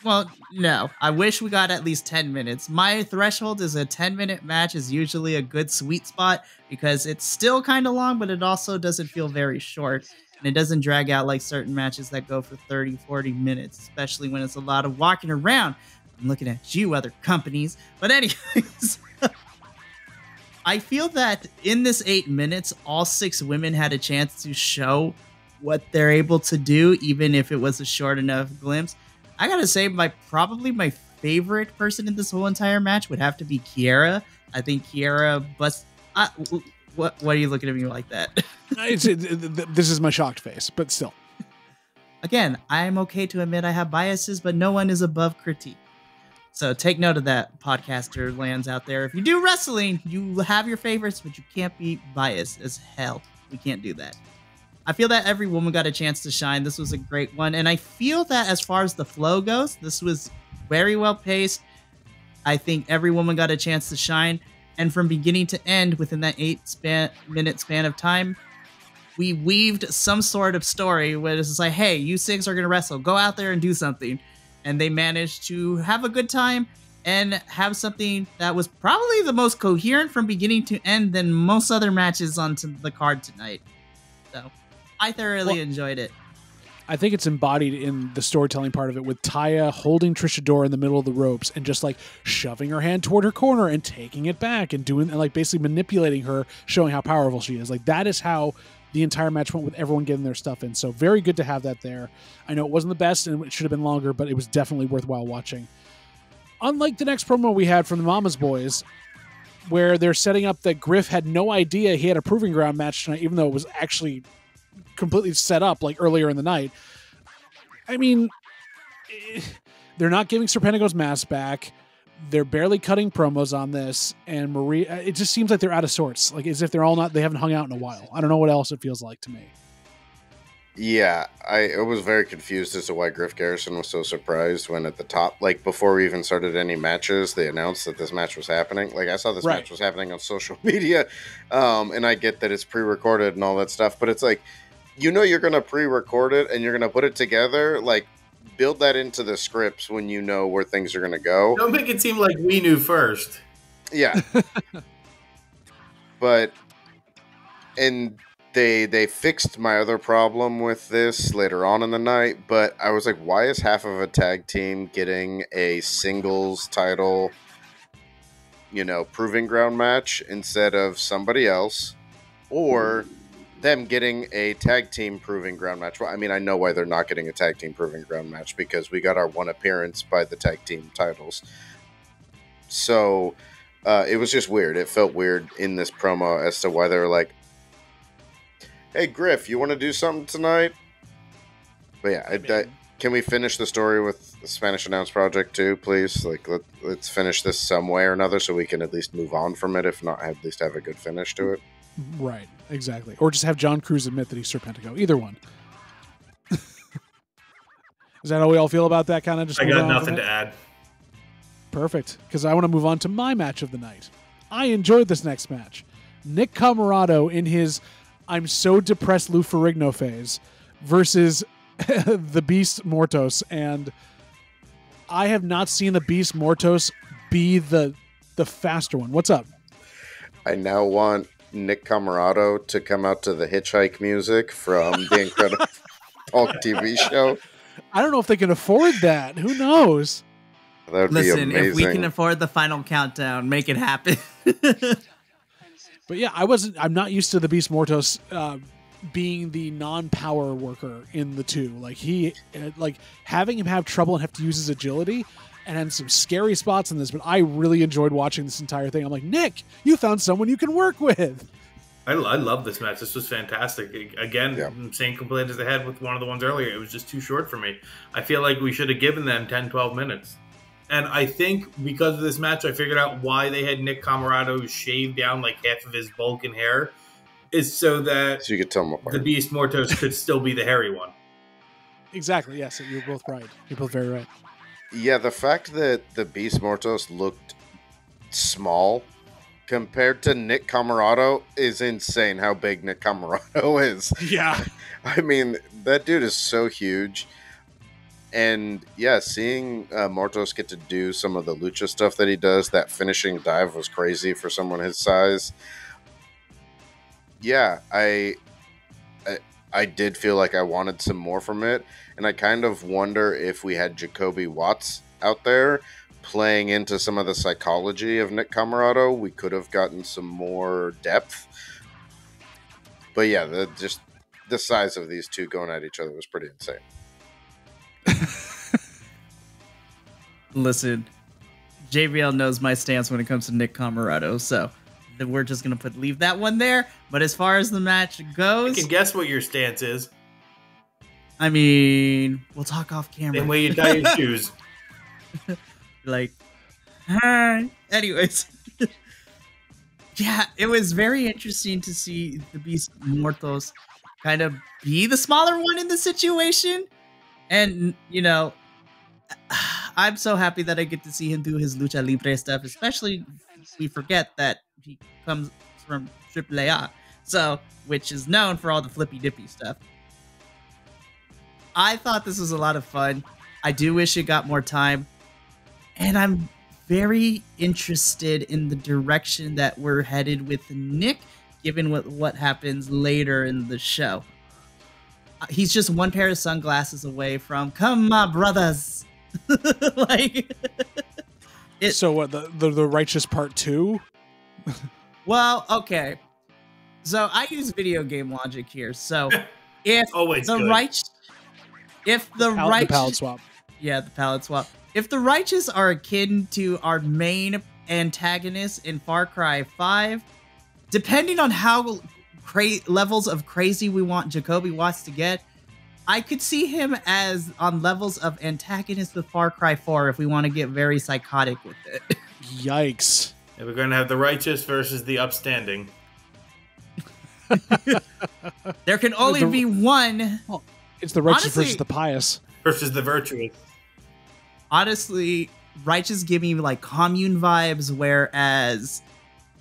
Well, no. I wish we got at least 10 minutes. My threshold is a 10-minute match is usually a good sweet spot because it's still kind of long, but it also doesn't feel very short. And it doesn't drag out like certain matches that go for 30, 40 minutes, especially when it's a lot of walking around. I'm looking at you, other companies. But anyways, I feel that in this 8 minutes, all 6 women had a chance to show what they're able to do, even if it was a short enough glimpse. I gotta say, probably my favorite person in this whole entire match would have to be Kiera. I think Kiera what are you looking at me like that? This is my shocked face, but still. Again, I'm okay to admit I have biases, but no one is above critique. So take note of that, podcaster lands out there. If you do wrestling, you have your favorites, but you can't be biased as hell. We can't do that. I feel that every woman got a chance to shine. This was a great one. And I feel that as far as the flow goes, this was very well paced. I think every woman got a chance to shine. And from beginning to end, within that 8-minute span of time, we weaved some sort of story where it's like, hey, you 6 are going to wrestle. Go out there and do something. And they managed to have a good time and have something that was probably the most coherent from beginning to end than most other matches on the card tonight. So I thoroughly enjoyed it. I think it's embodied in the storytelling part of it with Taya holding Trisha Dora in the middle of the ropes and just like shoving her hand toward her corner and taking it back and doing and like basically manipulating her, showing how powerful she is. Like that is how the entire match went with everyone getting their stuff in. So very good to have that there. I know it wasn't the best and it should have been longer, but it was definitely worthwhile watching. Unlike the next promo we had from the Mama's Boys, where they're setting up that Griff had no idea he had a Proving Ground match tonight, even though it was actually completely set up like earlier in the night. I mean, they're not giving Serpentico's mask back. They're barely cutting promos on this, and Maria, it just seems like they're out of sorts, like as if they haven't hung out in a while. I don't know what else it feels like to me. Yeah, I was very confused as to why Griff Garrison was so surprised when at the top, like before we even started any matches, they announced that this match was happening. Like I saw this match was happening on social media, and I get that it's pre-recorded and all that stuff, but it's like, you know, you're going to pre-record it and you're going to put it together, like build that into the scripts when you know where things are going to go. Don't make it seem like we knew first. Yeah. But, and they fixed my other problem with this later on in the night, but I was like, why is half of a tag team getting a singles title, you know, Proving Ground match instead of somebody else, or them getting a tag team Proving Ground match? Well, I mean, I know why they're not getting a tag team Proving Ground match, because we got our one appearance by the tag team titles. So it was just weird. It felt weird in this promo as to why they were like, hey, Griff, you want to do something tonight? But yeah, can we finish the story with the Spanish Announce Project too, please? Like, let's finish this some way or another so we can at least move on from it, if not at least have a good finish to it. Right, exactly. Or just have John Cruz admit that he's Serpentico. Either one. Is that how we all feel about that kind of? Just I got nothing to add. Perfect, because I want to move on to my match of the night. I enjoyed this next match. Nick Camarado in his I'm so depressed Lou Ferrigno phase versus the Beast Mortos, and I have not seen the Beast Mortos be the faster one. What's up? I now want Nick Camarado to come out to the hitchhike music from the Incredible Hulk TV show. I don't know if they can afford that. Who knows? That would be amazing. If we can afford the final countdown, make it happen. But yeah, I'm not used to the Beast Mortos being the non-power worker in the two. Like having him have trouble and have to use his agility, and had some scary spots in this. But I really enjoyed watching this entire thing. I'm like, Nick, you found someone you can work with. I love this match. This was fantastic. Again, same complaint as I had with one of the ones earlier. It was just too short for me. I feel like we should have given them 10, 12 minutes. And I think because of this match, I figured out why they had Nick Camarado shave down like half of his bulk and hair, is so that you could tell him apart. The Beast Mortos could still be the hairy one. Exactly. Yes, you're both right. You're both very right. Yeah, the fact that the Beast Mortos looked small compared to Nick Camarado is insane. How big Nick Camarado is. Yeah. I mean, that dude is so huge. And yeah, seeing Mortos get to do some of the lucha stuff that he does, that finishing dive was crazy for someone his size. Yeah, I did feel like I wanted some more from it, and I kind of wonder if we had Jacobe Watts out there playing into some of the psychology of Nick Camarado, we could have gotten some more depth. But yeah, the size of these two going at each other was pretty insane. Listen, JBL knows my stance when it comes to Nick Camarado, so we're just gonna leave that one there. But as far as the match goes, I can guess what your stance is. I mean, we'll talk off camera. Same way you tie your shoes. Like, hi. Anyways, yeah, it was very interesting to see the Beast Mortos kind of be the smaller one in the situation. And, you know, I'm so happy that I get to see him do his Lucha Libre stuff, especially we forget that he comes from AAA, so, which is known for all the flippy dippy stuff. I thought this was a lot of fun. I do wish it got more time. And I'm very interested in the direction that we're headed with Nick, given what happens later in the show. He's just one pair of sunglasses away from "Come, my brothers." Like, so what? The Righteous Part 2? Well, okay. So I use video game logic here. So if the palette swap. Yeah, the palette swap. If the Righteous are akin to our main antagonists in Far Cry 5, depending on how levels of crazy we want Jacobe Watts to get, I could see him as on levels of antagonist with Far Cry 4 if we want to get very psychotic with it. Yikes. And we're going to have the righteous versus the upstanding. There can only be one. Well, it's the righteous versus the pious. Versus the virtuous. Honestly, Righteous give me like commune vibes, whereas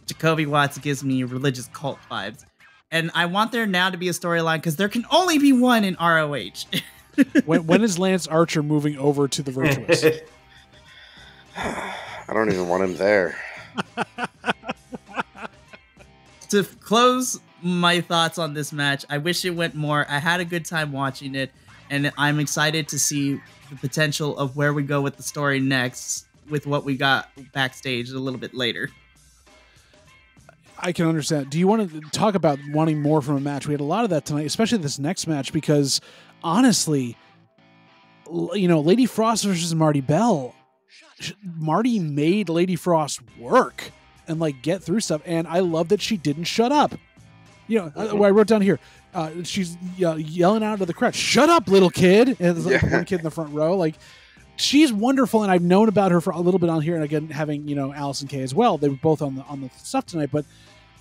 Jacobe Watts gives me religious cult vibes. And I want there now to be a storyline because there can only be one in ROH. when is Lance Archer moving over to the virtuous? I don't even want him there. To close my thoughts on this match, I wish it went more. I had a good time watching it, and I'm excited to see the potential of where we go with the story next with what we got backstage a little bit later. I can understand. Do you want to talk about wanting more from a match? We had a lot of that tonight, especially this next match, because honestly, you know, Lady Frost versus Marty Bell, Marty made Lady Frost work and like get through stuff. And I love that she didn't shut up. You know, what I wrote down here, she's yelling out to the crowd, "Shut up, little kid!" And there's like one kid in the front row. Like, she's wonderful, and I've known about her for a little bit on here. And again, having Allison K as well, they were both on the stuff tonight. But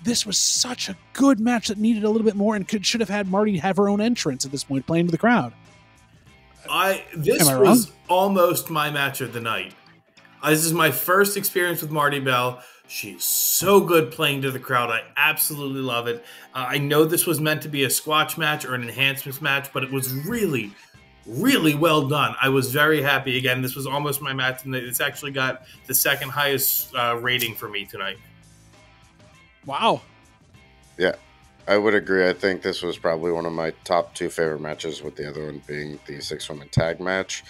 this was such a good match that needed a little bit more, and should have had Marty have her own entrance at this point, playing to the crowd. This was almost my match of the night. This is my first experience with Marty Bell. She's so good playing to the crowd. I absolutely love it. I know this was meant to be a squash match or an enhancements match, but it was really, really well done. I was very happy. Again, this was almost my match, and it's actually got the second highest rating for me tonight. Wow. Yeah, I would agree. I think this was probably one of my top two favorite matches, with the other one being the 6-woman tag match.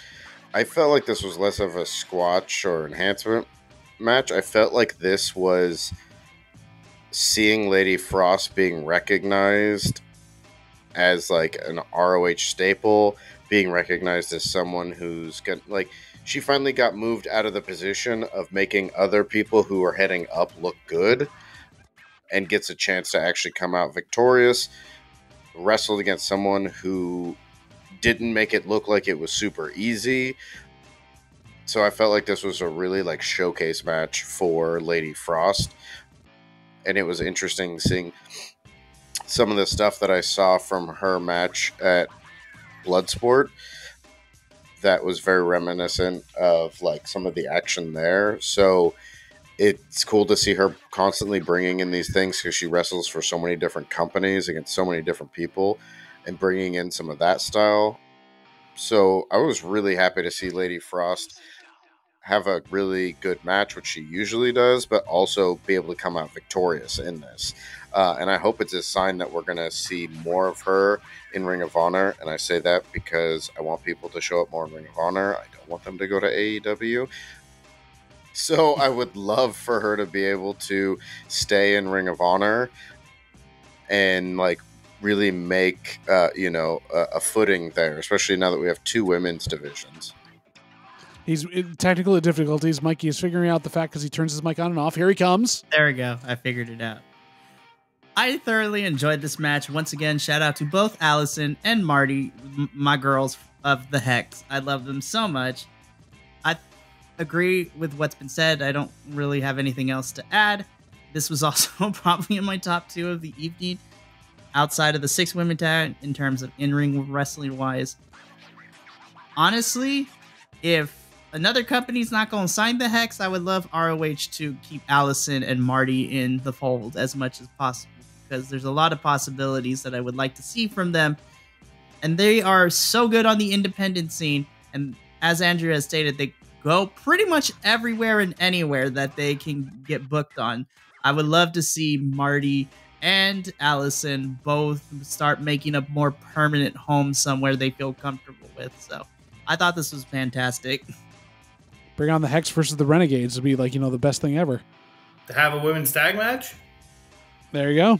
I felt like this was less of a squash or enhancement match. I felt like this was seeing Lady Frost being recognized as like an ROH staple, being recognized as someone who's got, like, she finally got moved out of the position of making other people who are heading up look good and gets a chance to actually come out victorious, wrestled against someone who didn't make it look like it was super easy. So I felt like this was a really like showcase match for Lady Frost. And it was interesting seeing some of the stuff that I saw from her match at Bloodsport that was very reminiscent of like some of the action there. So it's cool to see her constantly bringing in these things because she wrestles for so many different companies against so many different people and bringing in some of that style. So I was really happy to see Lady Frost have a really good match, which she usually does, but also be able to come out victorious in this. And I hope it's a sign that we're going to see more of her in Ring of Honor. And I say that because I want people to show up more in Ring of Honor. I don't want them to go to AEW. So I would love for her to be able to stay in Ring of Honor and like really make, a footing there, especially now that we have 2 women's divisions. He's in technical difficulties. Mikey is figuring out the fact because he turns his mic on and off. Here he comes. There we go. I figured it out. I thoroughly enjoyed this match. Once again, shout out to both Allison and Marty, my girls of the Hex. I love them so much. I agree with what's been said. I don't really have anything else to add. This was also probably in my top 2 of the evening, outside of the 6 women tag in terms of in-ring wrestling wise. Honestly, if another company's not going to sign the Hex, I would love ROH to keep Allison and Marty in the fold as much as possible, because there's a lot of possibilities that I would like to see from them. And they are so good on the independent scene. And as Andrew has stated, they go pretty much everywhere and anywhere that they can get booked on. I would love to see Marty and Allison both start making a more permanent home somewhere they feel comfortable with. So I thought this was fantastic. Bring on the Hex versus the Renegades would be like, the best thing ever. To have a women's tag match? There you go.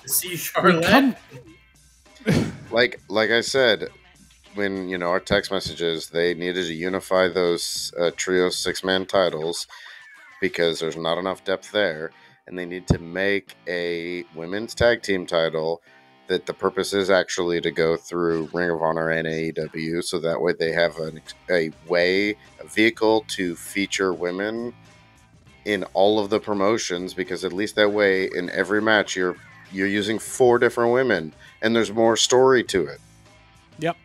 To see Charlotte? Like I said, when, our text messages, they needed to unify those trio 6-man titles because there's not enough depth there. And they need to make a women's tag team title that the purpose is actually to go through Ring of Honor and AEW, so that way they have a vehicle to feature women in all of the promotions, because at least that way in every match you're using 4 different women and there's more story to it. Yep.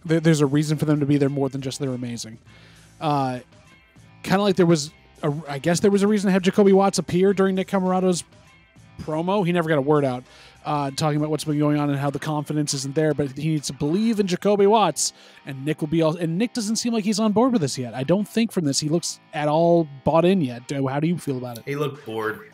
There's a reason for them to be there more than just they're amazing. Kind of like there was a reason to have Jacobe Watts appear during Nick Camarado's promo. He never got a word out talking about what's been going on and how the confidence isn't there, but he needs to believe in Jacobe Watts, and Nick will be all. And Nick doesn't seem like he's on board with this yet. I don't think from this he looks at all bought in yet. How do you feel about it? He looked bored.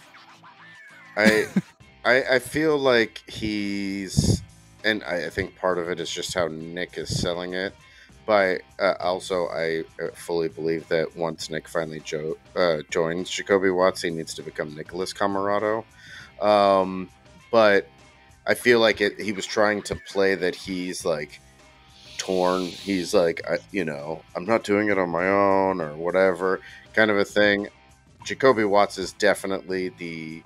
I feel like he's, and I think part of it is just how Nick is selling it. But also, I fully believe that once Nick finally joins Jacobe Watts, he needs to become Nicholas Camarado. But I feel like he was trying to play that he's like torn. He's like, I'm not doing it on my own or whatever kind of a thing. Jacobe Watts is definitely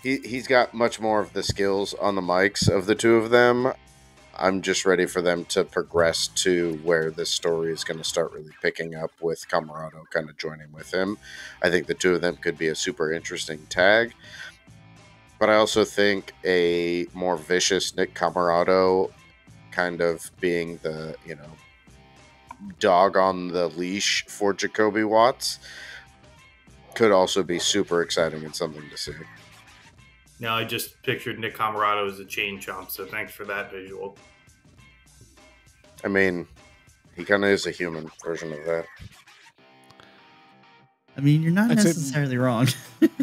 he's got much more of the skills on the mics of the 2 of them. I'm just ready for them to progress to where this story is going to start really picking up with Camarado kind of joining with him. I think the 2 of them could be a super interesting tag. But I also think a more vicious Nick Camarado kind of being the, dog on the leash for Jacobe Watts could also be super exciting and something to see. Now I just pictured Nick Camarado as a chain chomp, so thanks for that visual. I mean, he kind of is a human version of that. I mean, you're not necessarily wrong.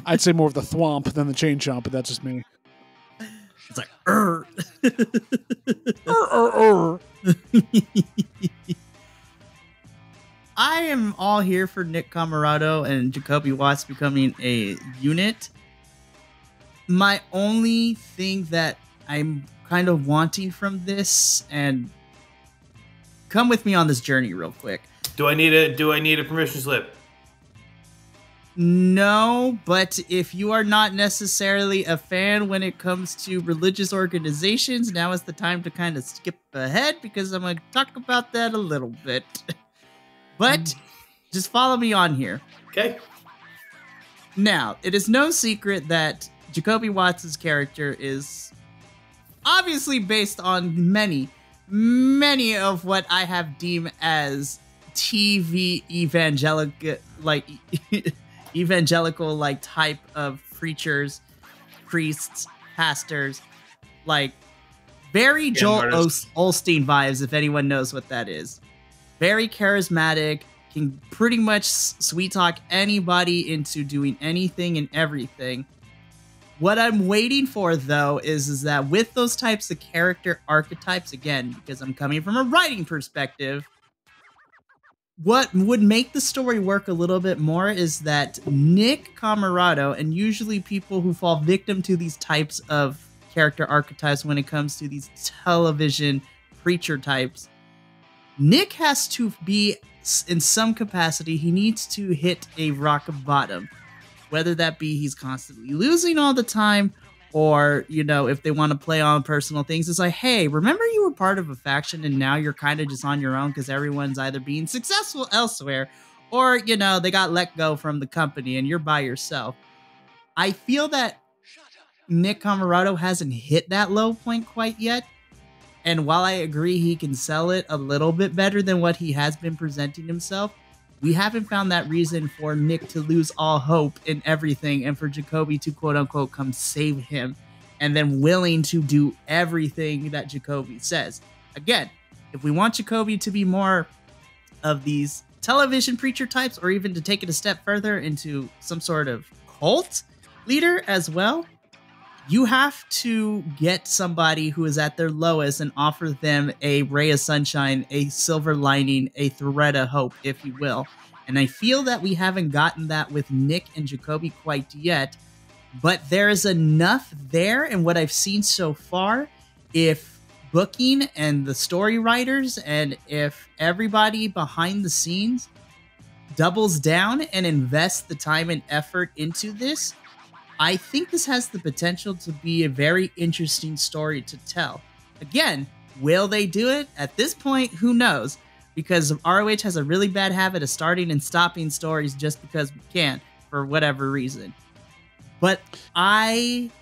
I'd say more of the thwomp than the chain chomp, but that's just me. It's like, I am all here for Nick Camarado and Jacobe Watts becoming a unit. My only thing that I'm kind of wanting from this, and come with me on this journey real quick. Do I need a permission slip? No, but if you are not necessarily a fan when it comes to religious organizations, now is the time to kind of skip ahead because I'm going to talk about that a little bit. But just follow me on here. Okay. Now, it is no secret that Jacobe Watts' character is obviously based on many of what I have deemed as TV evangelical like type of preachers, priests, pastors, like very Joel Osteen vibes, if anyone knows what that is. Very charismatic, can pretty much sweet talk anybody into doing anything and everything. What I'm waiting for, though, is that with those types of character archetypes, again, because I'm coming from a writing perspective, what would make the story work a little bit more is that Nick Camarado, and usually people who fall victim to these types of character archetypes when it comes to these television preacher types, Nick has to be, in some capacity, he needs to hit a rock bottom. Whether that be he's constantly losing all the time, or, you know, if they want to play on personal things, it's like, hey, remember you were part of a faction and now you're kind of just on your own because everyone's either being successful elsewhere or, you know, they got let go from the company and you're by yourself. I feel that Nick Camarado hasn't hit that low point quite yet. And while I agree he can sell it a little bit better than what he has been presenting himself, we haven't found that reason for Nick to lose all hope in everything and for Jacobe to quote-unquote come save him and then willing to do everything that Jacobe says. Again, if we want Jacobe to be more of these television preacher types or even to take it a step further into some sort of cult leader as well, you have to get somebody who is at their lowest and offer them a ray of sunshine, a silver lining, a thread of hope, if you will. And I feel that we haven't gotten that with Nick and Jacobe quite yet, but there is enough there in what I've seen so far. If booking and the story writers and if everybody behind the scenes doubles down and invests the time and effort into this, I think this has the potential to be a very interesting story to tell. Again, will they do it? At this point, who knows? Because ROH has a really bad habit of starting and stopping stories just because we can, for whatever reason. But I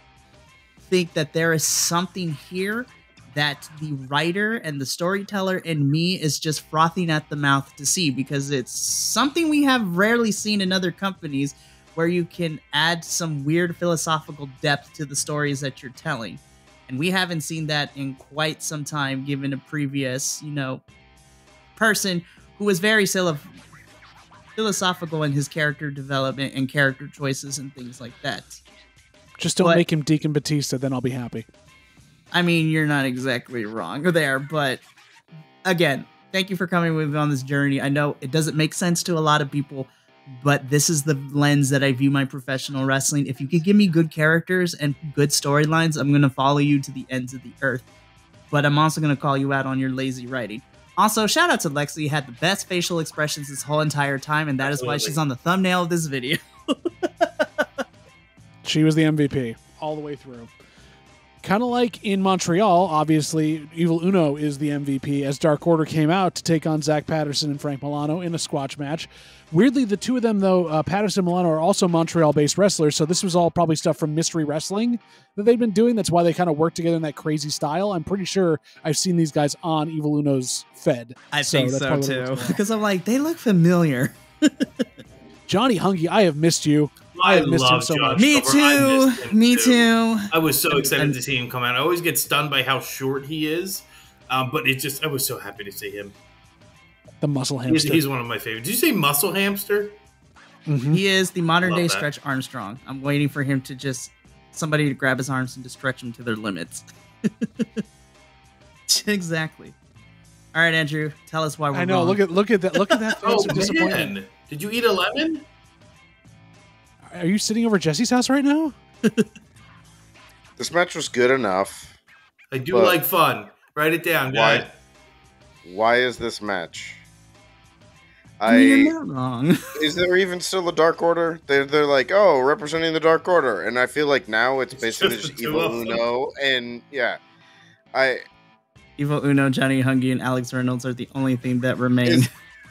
think that there is something here that the writer and the storyteller in me is just frothing at the mouth to see, because it's something we have rarely seen in other companies, where you can add some weird philosophical depth to the stories that you're telling. And we haven't seen that in quite some time, given a previous, you know, person who was very philosophical in his character development and character choices and things like that. Just don't make him Deacon Batista, then I'll be happy. I mean, you're not exactly wrong there, but again, thank you for coming with me on this journey. I know it doesn't make sense to a lot of people, but this is the lens that I view my professional wrestling. If you could give me good characters and good storylines, I'm going to follow you to the ends of the earth. But I'm also going to call you out on your lazy writing. Also, shout out to Lexi, who had the best facial expressions this whole entire time, and that is why she's on the thumbnail of this video. She was the MVP all the way through. Kind of like in Montreal, obviously, Evil Uno is the MVP as Dark Order came out to take on Zach Patterson and Frank Milano in a squash match. Weirdly, the two of them, though, Patterson and Milano, are also Montreal-based wrestlers, so this was all probably stuff from Mystery Wrestling that they've been doing. That's why they kind of work together in that crazy style. I'm pretty sure I've seen these guys on Evil Uno's Fed. I think so, too. Because I'm like, they look familiar. Johnny Hungy, I have missed you. I have missed him so much. Me too. Me too. I was so excited to see him come out. I always get stunned by how short he is, but I was so happy to see him. The muscle hamster. He's one of my favorites. Did you say muscle hamster? Mm-hmm. He is the modern day Stretch Armstrong. I'm waiting for him to somebody to grab his arms and to stretch them to their limits. Exactly. All right, Andrew, tell us why we're I know. wrong. Look at that. Oh, Face of disappointment. man. Did you eat a lemon? Are you sitting over Jesse's house right now? This match was good enough. I do But like fun. Write it down, Why? guys. Why is this match? You're not wrong. Is there even still a Dark Order? They're like, oh, representing the Dark Order, and I feel like now it's basically just just the two Evil of them. Uno, and yeah, Evil Uno, Johnny Hungy, and Alex Reynolds are the only thing that remain.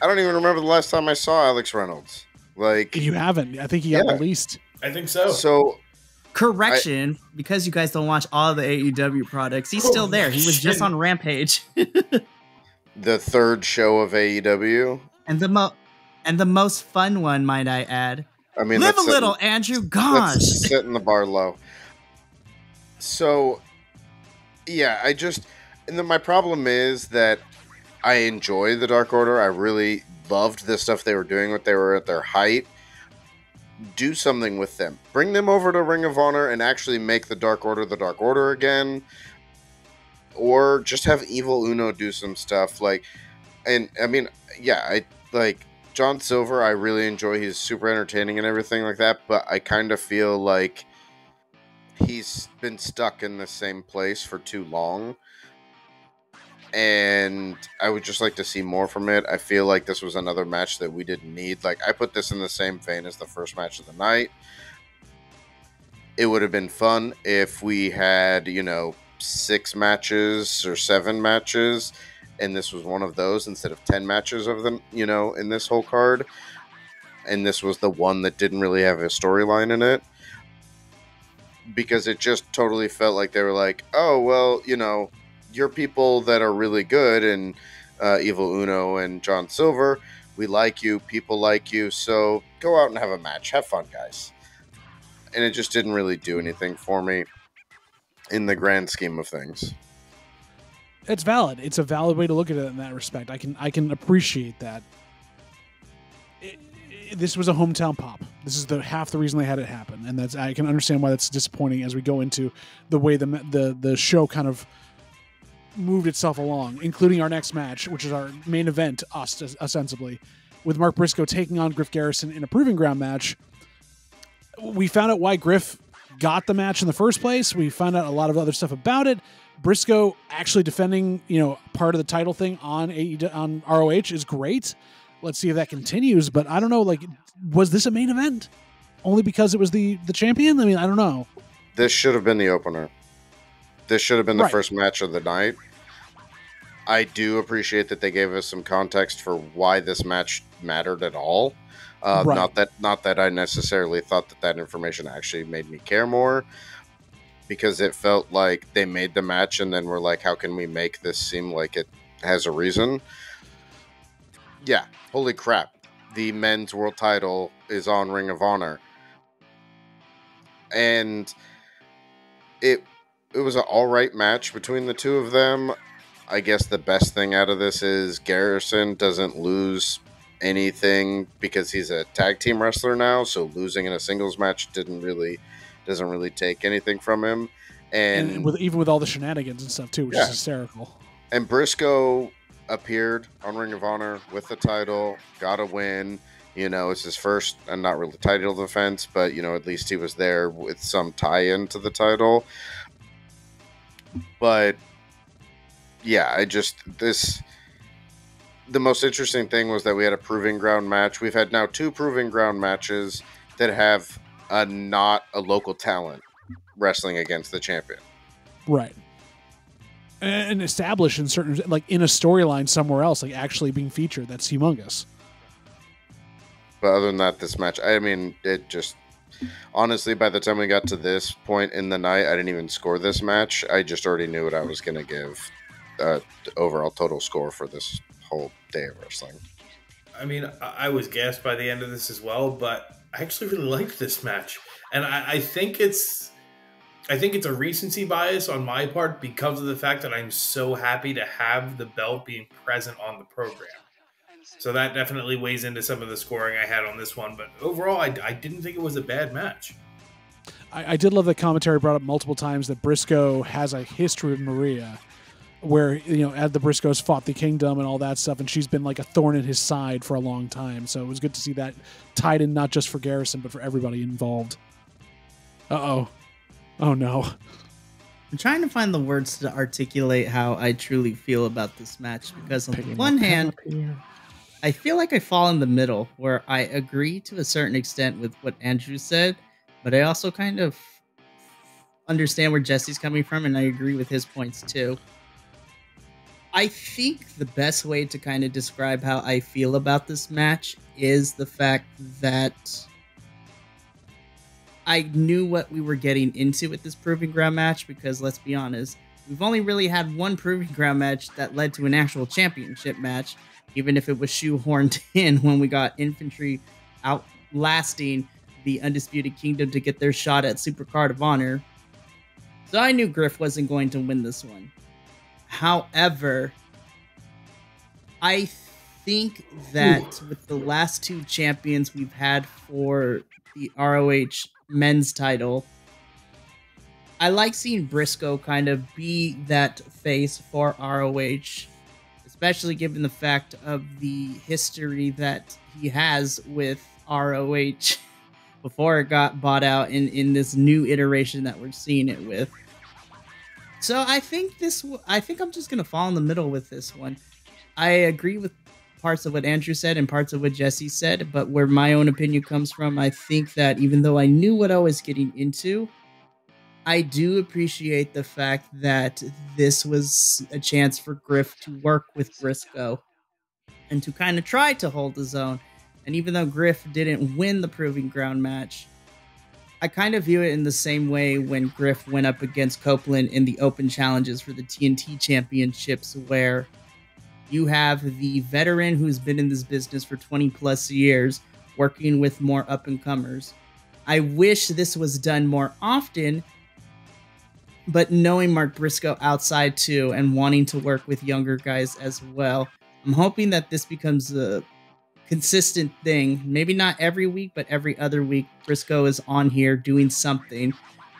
I don't even remember the last time I saw Alex Reynolds. Like, You haven't. I think he got Yeah. released. I think so. so Correction, because you guys don't watch all the AEW products, he's still there. He was just on Rampage. the third show of AEW. And the most fun one, might I add. I mean, Live a that's little, Andrew. Gosh. That's setting the bar low. So, yeah, and then my problem is that I enjoy the Dark Order. I really loved the stuff they were doing when they were at their height. Do something with them. Bring them over to Ring of Honor and actually make the Dark Order again. Or just have Evil Uno do some stuff. And I mean, yeah, I like John Silver. I really enjoy. He's super entertaining and everything like that. But I kind of feel like he's been stuck in the same place for too long. And I would just like to see more from it. I feel like this was another match that we didn't need. Like, I put this in the same vein as the first match of the night. It would have been fun if we had, 6 matches or 7 matches, and this was one of those instead of 10 matches of them, in this whole card. And this was the one that didn't really have a storyline in it. Because it just totally felt like they were like, oh, well, you're people that are really good, and Evil Uno and John Silver, we like you, people like you, so go out and have a match. Have fun, guys. And it just didn't really do anything for me in the grand scheme of things. It's valid. It's a valid way to look at it in that respect. I can appreciate that. This was a hometown pop. This is half the reason they had it happen, and I can understand why that's disappointing as we go into the way the show kind of moved itself along, including our next match, which is our main event, ostensibly, with Mark Briscoe taking on Griff Garrison in a Proving Ground match. We found out why Griff got the match in the first place. We found out a lot of other stuff about it. Briscoe actually defending, part of the title thing on ROH is great. Let's see if that continues. But I don't know, was this a main event? Only because it was the champion? I mean, I don't know. This should have been the opener. This should have been the Right. first match of the night. I do appreciate that they gave us some context for why this match mattered at all. Right. Not that I necessarily thought that information actually made me care more, because it felt like they made the match and then were like, how can we make this seem like it has a reason? Yeah, holy crap. The men's world title is on Ring of Honor. And it was an all-right match between the two of them. I guess the best thing out of this is Garrison doesn't lose anything because he's a tag team wrestler now, so losing in a singles match doesn't really take anything from him. And even with all the shenanigans and stuff too, which is hysterical. And Briscoe appeared on Ring of Honor with the title, got a win. It's his first, and not really title defense, but at least he was there with some tie-in to the title. But yeah, the most interesting thing was that we had a Proving Ground match. We've had now 2 Proving Ground matches that have not a local talent wrestling against the champion. Right. And established in certain, in a storyline somewhere else, actually being featured. That's humongous. But other than that, this match, I mean, it just, honestly, by the time we got to this point in the night, I didn't even score this match. I just already knew what I was going to give the overall total score for this whole day of wrestling. I mean, I was gassed by the end of this as well, but I actually really liked this match. And I think it's a recency bias on my part because of the fact that I'm so happy to have the belt being present on the program. So that definitely weighs into some of the scoring I had on this one. But overall, I didn't think it was a bad match. I did love that commentary brought up multiple times that Briscoe has a history with Maria, where, you know, Ed the Briscoes fought the Kingdom and all that stuff, and she's been like a thorn in his side for a long time. So it was good to see that tied in, not just for Garrison, but for everybody involved. Uh-oh. Oh, no. I'm trying to find the words to articulate how I truly feel about this match, because on the one hand, I feel like I fall in the middle, where I agree to a certain extent with what Andrew said, but I also kind of understand where Jesse's coming from, and I agree with his points too. I think the best way to kind of describe how I feel about this match is the fact that I knew what we were getting into with this Proving Ground match, because let's be honest, we've only really had one Proving Ground match that led to an actual championship match, even if it was shoehorned in when we got Infantry outlasting the Undisputed Kingdom to get their shot at Supercard of Honor. So I knew Griff wasn't going to win this one. However, I think that with the last two champions we've had for the ROH men's title, I like seeing Briscoe kind of be that face for ROH, especially given the fact of the history that he has with ROH before it got bought out in this new iteration that we're seeing it with. So I think I'm just going to fall in the middle with this one. I agree with parts of what Andrew said and parts of what Jesse said, but where my own opinion comes from, I think that even though I knew what I was getting into, I do appreciate the fact that this was a chance for Griff to work with Briscoe and to kind of try to hold his own. And even though Griff didn't win the Proving Ground match, I kind of view it in the same way when Griff went up against Copeland in the open challenges for the TNT championships, where you have the veteran who's been in this business for 20 plus years working with more up-and-comers. I wish this was done more often, but knowing Mark Briscoe outside too and wanting to work with younger guys as well, I'm hoping that this becomes a consistent thing. Maybe not every week, but every other week Briscoe is on here doing something,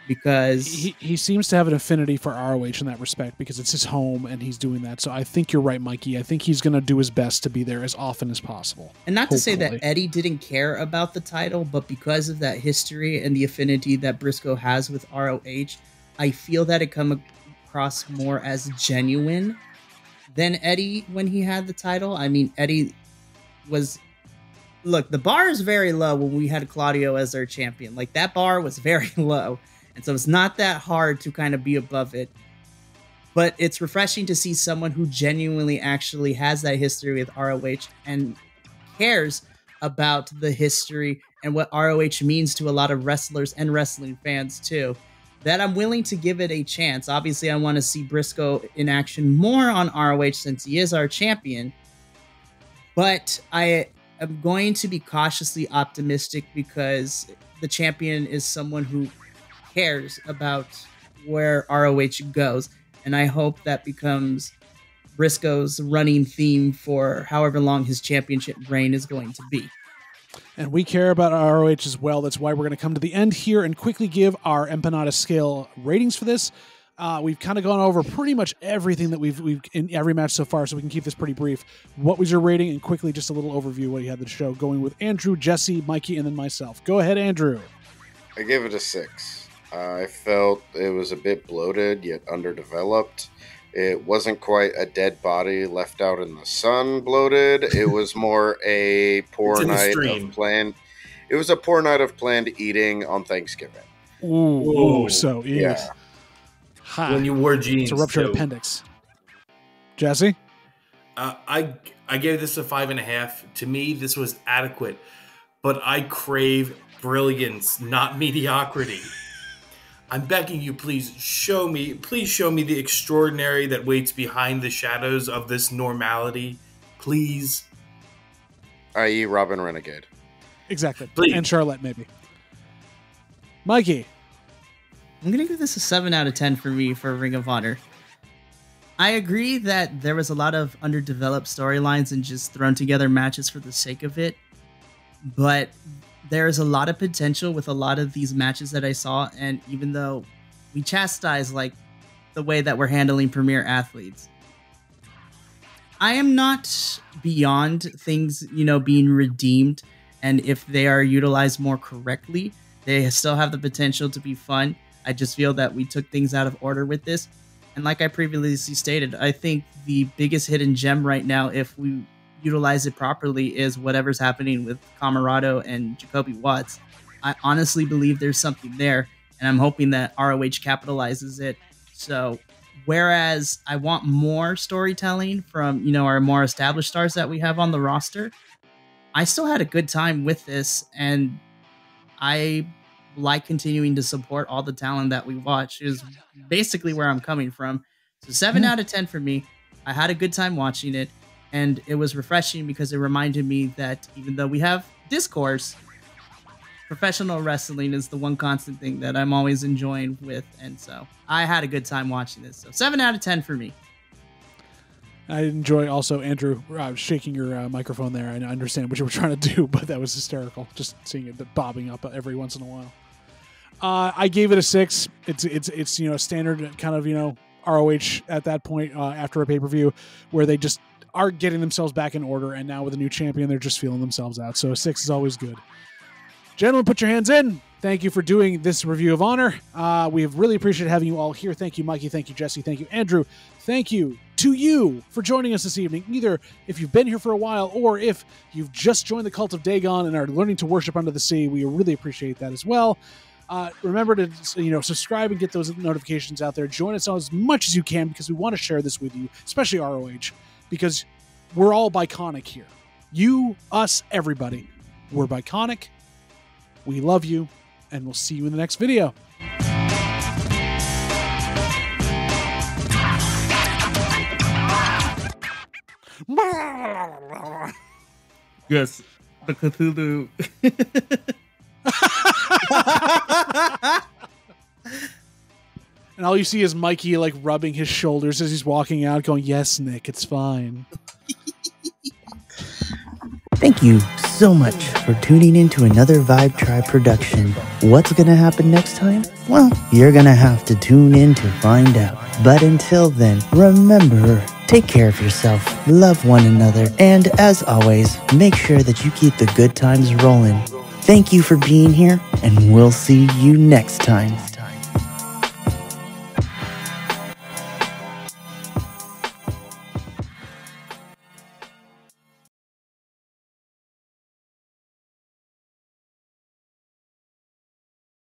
because he seems to have an affinity for ROH in that respect, because it's his home and he's doing that. So I think you're right, Mikey. I think he's going to do his best to be there as often as possible. And not to say that Eddie didn't care about the title, but because of that history and the affinity that Briscoe has with ROH, I feel that it come across more as genuine than Eddie when he had the title. I mean, Eddie was... Look, the bar is very low when we had Claudio as our champion. Like, that bar was very low. And so it's not that hard to kind of be above it. But it's refreshing to see someone who genuinely actually has that history with ROH and cares about the history and what ROH means to a lot of wrestlers and wrestling fans too, that I'm willing to give it a chance. Obviously, I want to see Briscoe in action more on ROH since he is our champion. But I'm going to be cautiously optimistic, because the champion is someone who cares about where ROH goes. And I hope that becomes Briscoe's running theme for however long his championship reign is going to be. And we care about ROH as well. That's why we're going to come to the end here and quickly give our Empanada scale ratings for this. We've kind of gone over pretty much everything that we've in every match so far, so we can keep this pretty brief. What was your rating? And quickly, just a little overview of what you had the show, going with Andrew, Jesse, Mikey, and then myself. Go ahead, Andrew. I give it a 6. I felt it was a bit bloated, yet underdeveloped. It wasn't quite a dead body left out in the sun bloated. It was more a poor night of planned. It was a poor night of planned eating on Thanksgiving. Ooh. So yeah. When you wore jeans, it's a ruptured appendix. Jesse, I gave this a 5.5. To me, this was adequate, but I crave brilliance, not mediocrity. I'm begging you, please show me the extraordinary that waits behind the shadows of this normality, please. I.e. Robin Renegade. Exactly. Please. And Charlotte, maybe. Mikey. I'm going to give this a 7 out of 10 for me for Ring of Honor. I agree that there was a lot of underdeveloped storylines and just thrown together matches for the sake of it. But there's a lot of potential with a lot of these matches that I saw. And even though we chastise like the way that we're handling premier athletes, I am not beyond things, being redeemed. And if they are utilized more correctly, they still have the potential to be fun. I just feel that we took things out of order with this. And like I previously stated, I think the biggest hidden gem right now, if we utilize it properly, is whatever's happening with Camarado and Jacobe Watts. I honestly believe there's something there, and I'm hoping that ROH capitalizes it. So whereas I want more storytelling from, our more established stars that we have on the roster, I still had a good time with this, and I like continuing to support all the talent that we watch is basically where I'm coming from. So 7 out of 10 for me. I had a good time watching it, and it was refreshing because it reminded me that even though we have discourse, professional wrestling is the one constant thing that I'm always enjoying with. And so I had a good time watching this. So 7 out of 10 for me. I enjoy also, Andrew, shaking your microphone there. I understand what you were trying to do, but that was hysterical. Just seeing it bobbing up every once in a while. I gave it a 6. It's standard kind of, ROH at that point after a pay-per-view where they just are getting themselves back in order, and now with a new champion, they're just feeling themselves out. So a 6 is always good. Gentlemen, put your hands in. Thank you for doing this review of Honor. We have really appreciated having you all here. Thank you, Mikey. Thank you, Jesse. Thank you, Andrew. Thank you to you for joining us this evening, either if you've been here for a while or if you've just joined the Cult of Dagon and are learning to worship under the sea. We really appreciate that as well. Remember to subscribe and get those notifications out there. Join us as much as you can because we want to share this with you, especially ROH, because we're all Bi-Conic here. You, us, everybody. We're Bi-Conic. We love you, and we'll see you in the next video. Yes, the Cthulhu. And all you see is Mikey rubbing his shoulders as he's walking out, going, "Yes, Nick, it's fine." Thank you so much for tuning in to another Vibe Tribe production. What's going to happen next time? Well, you're going to have to tune in to find out. But until then, remember, take care of yourself, love one another, and as always, make sure that you keep the good times rolling. Thank you for being here, and we'll see you next time.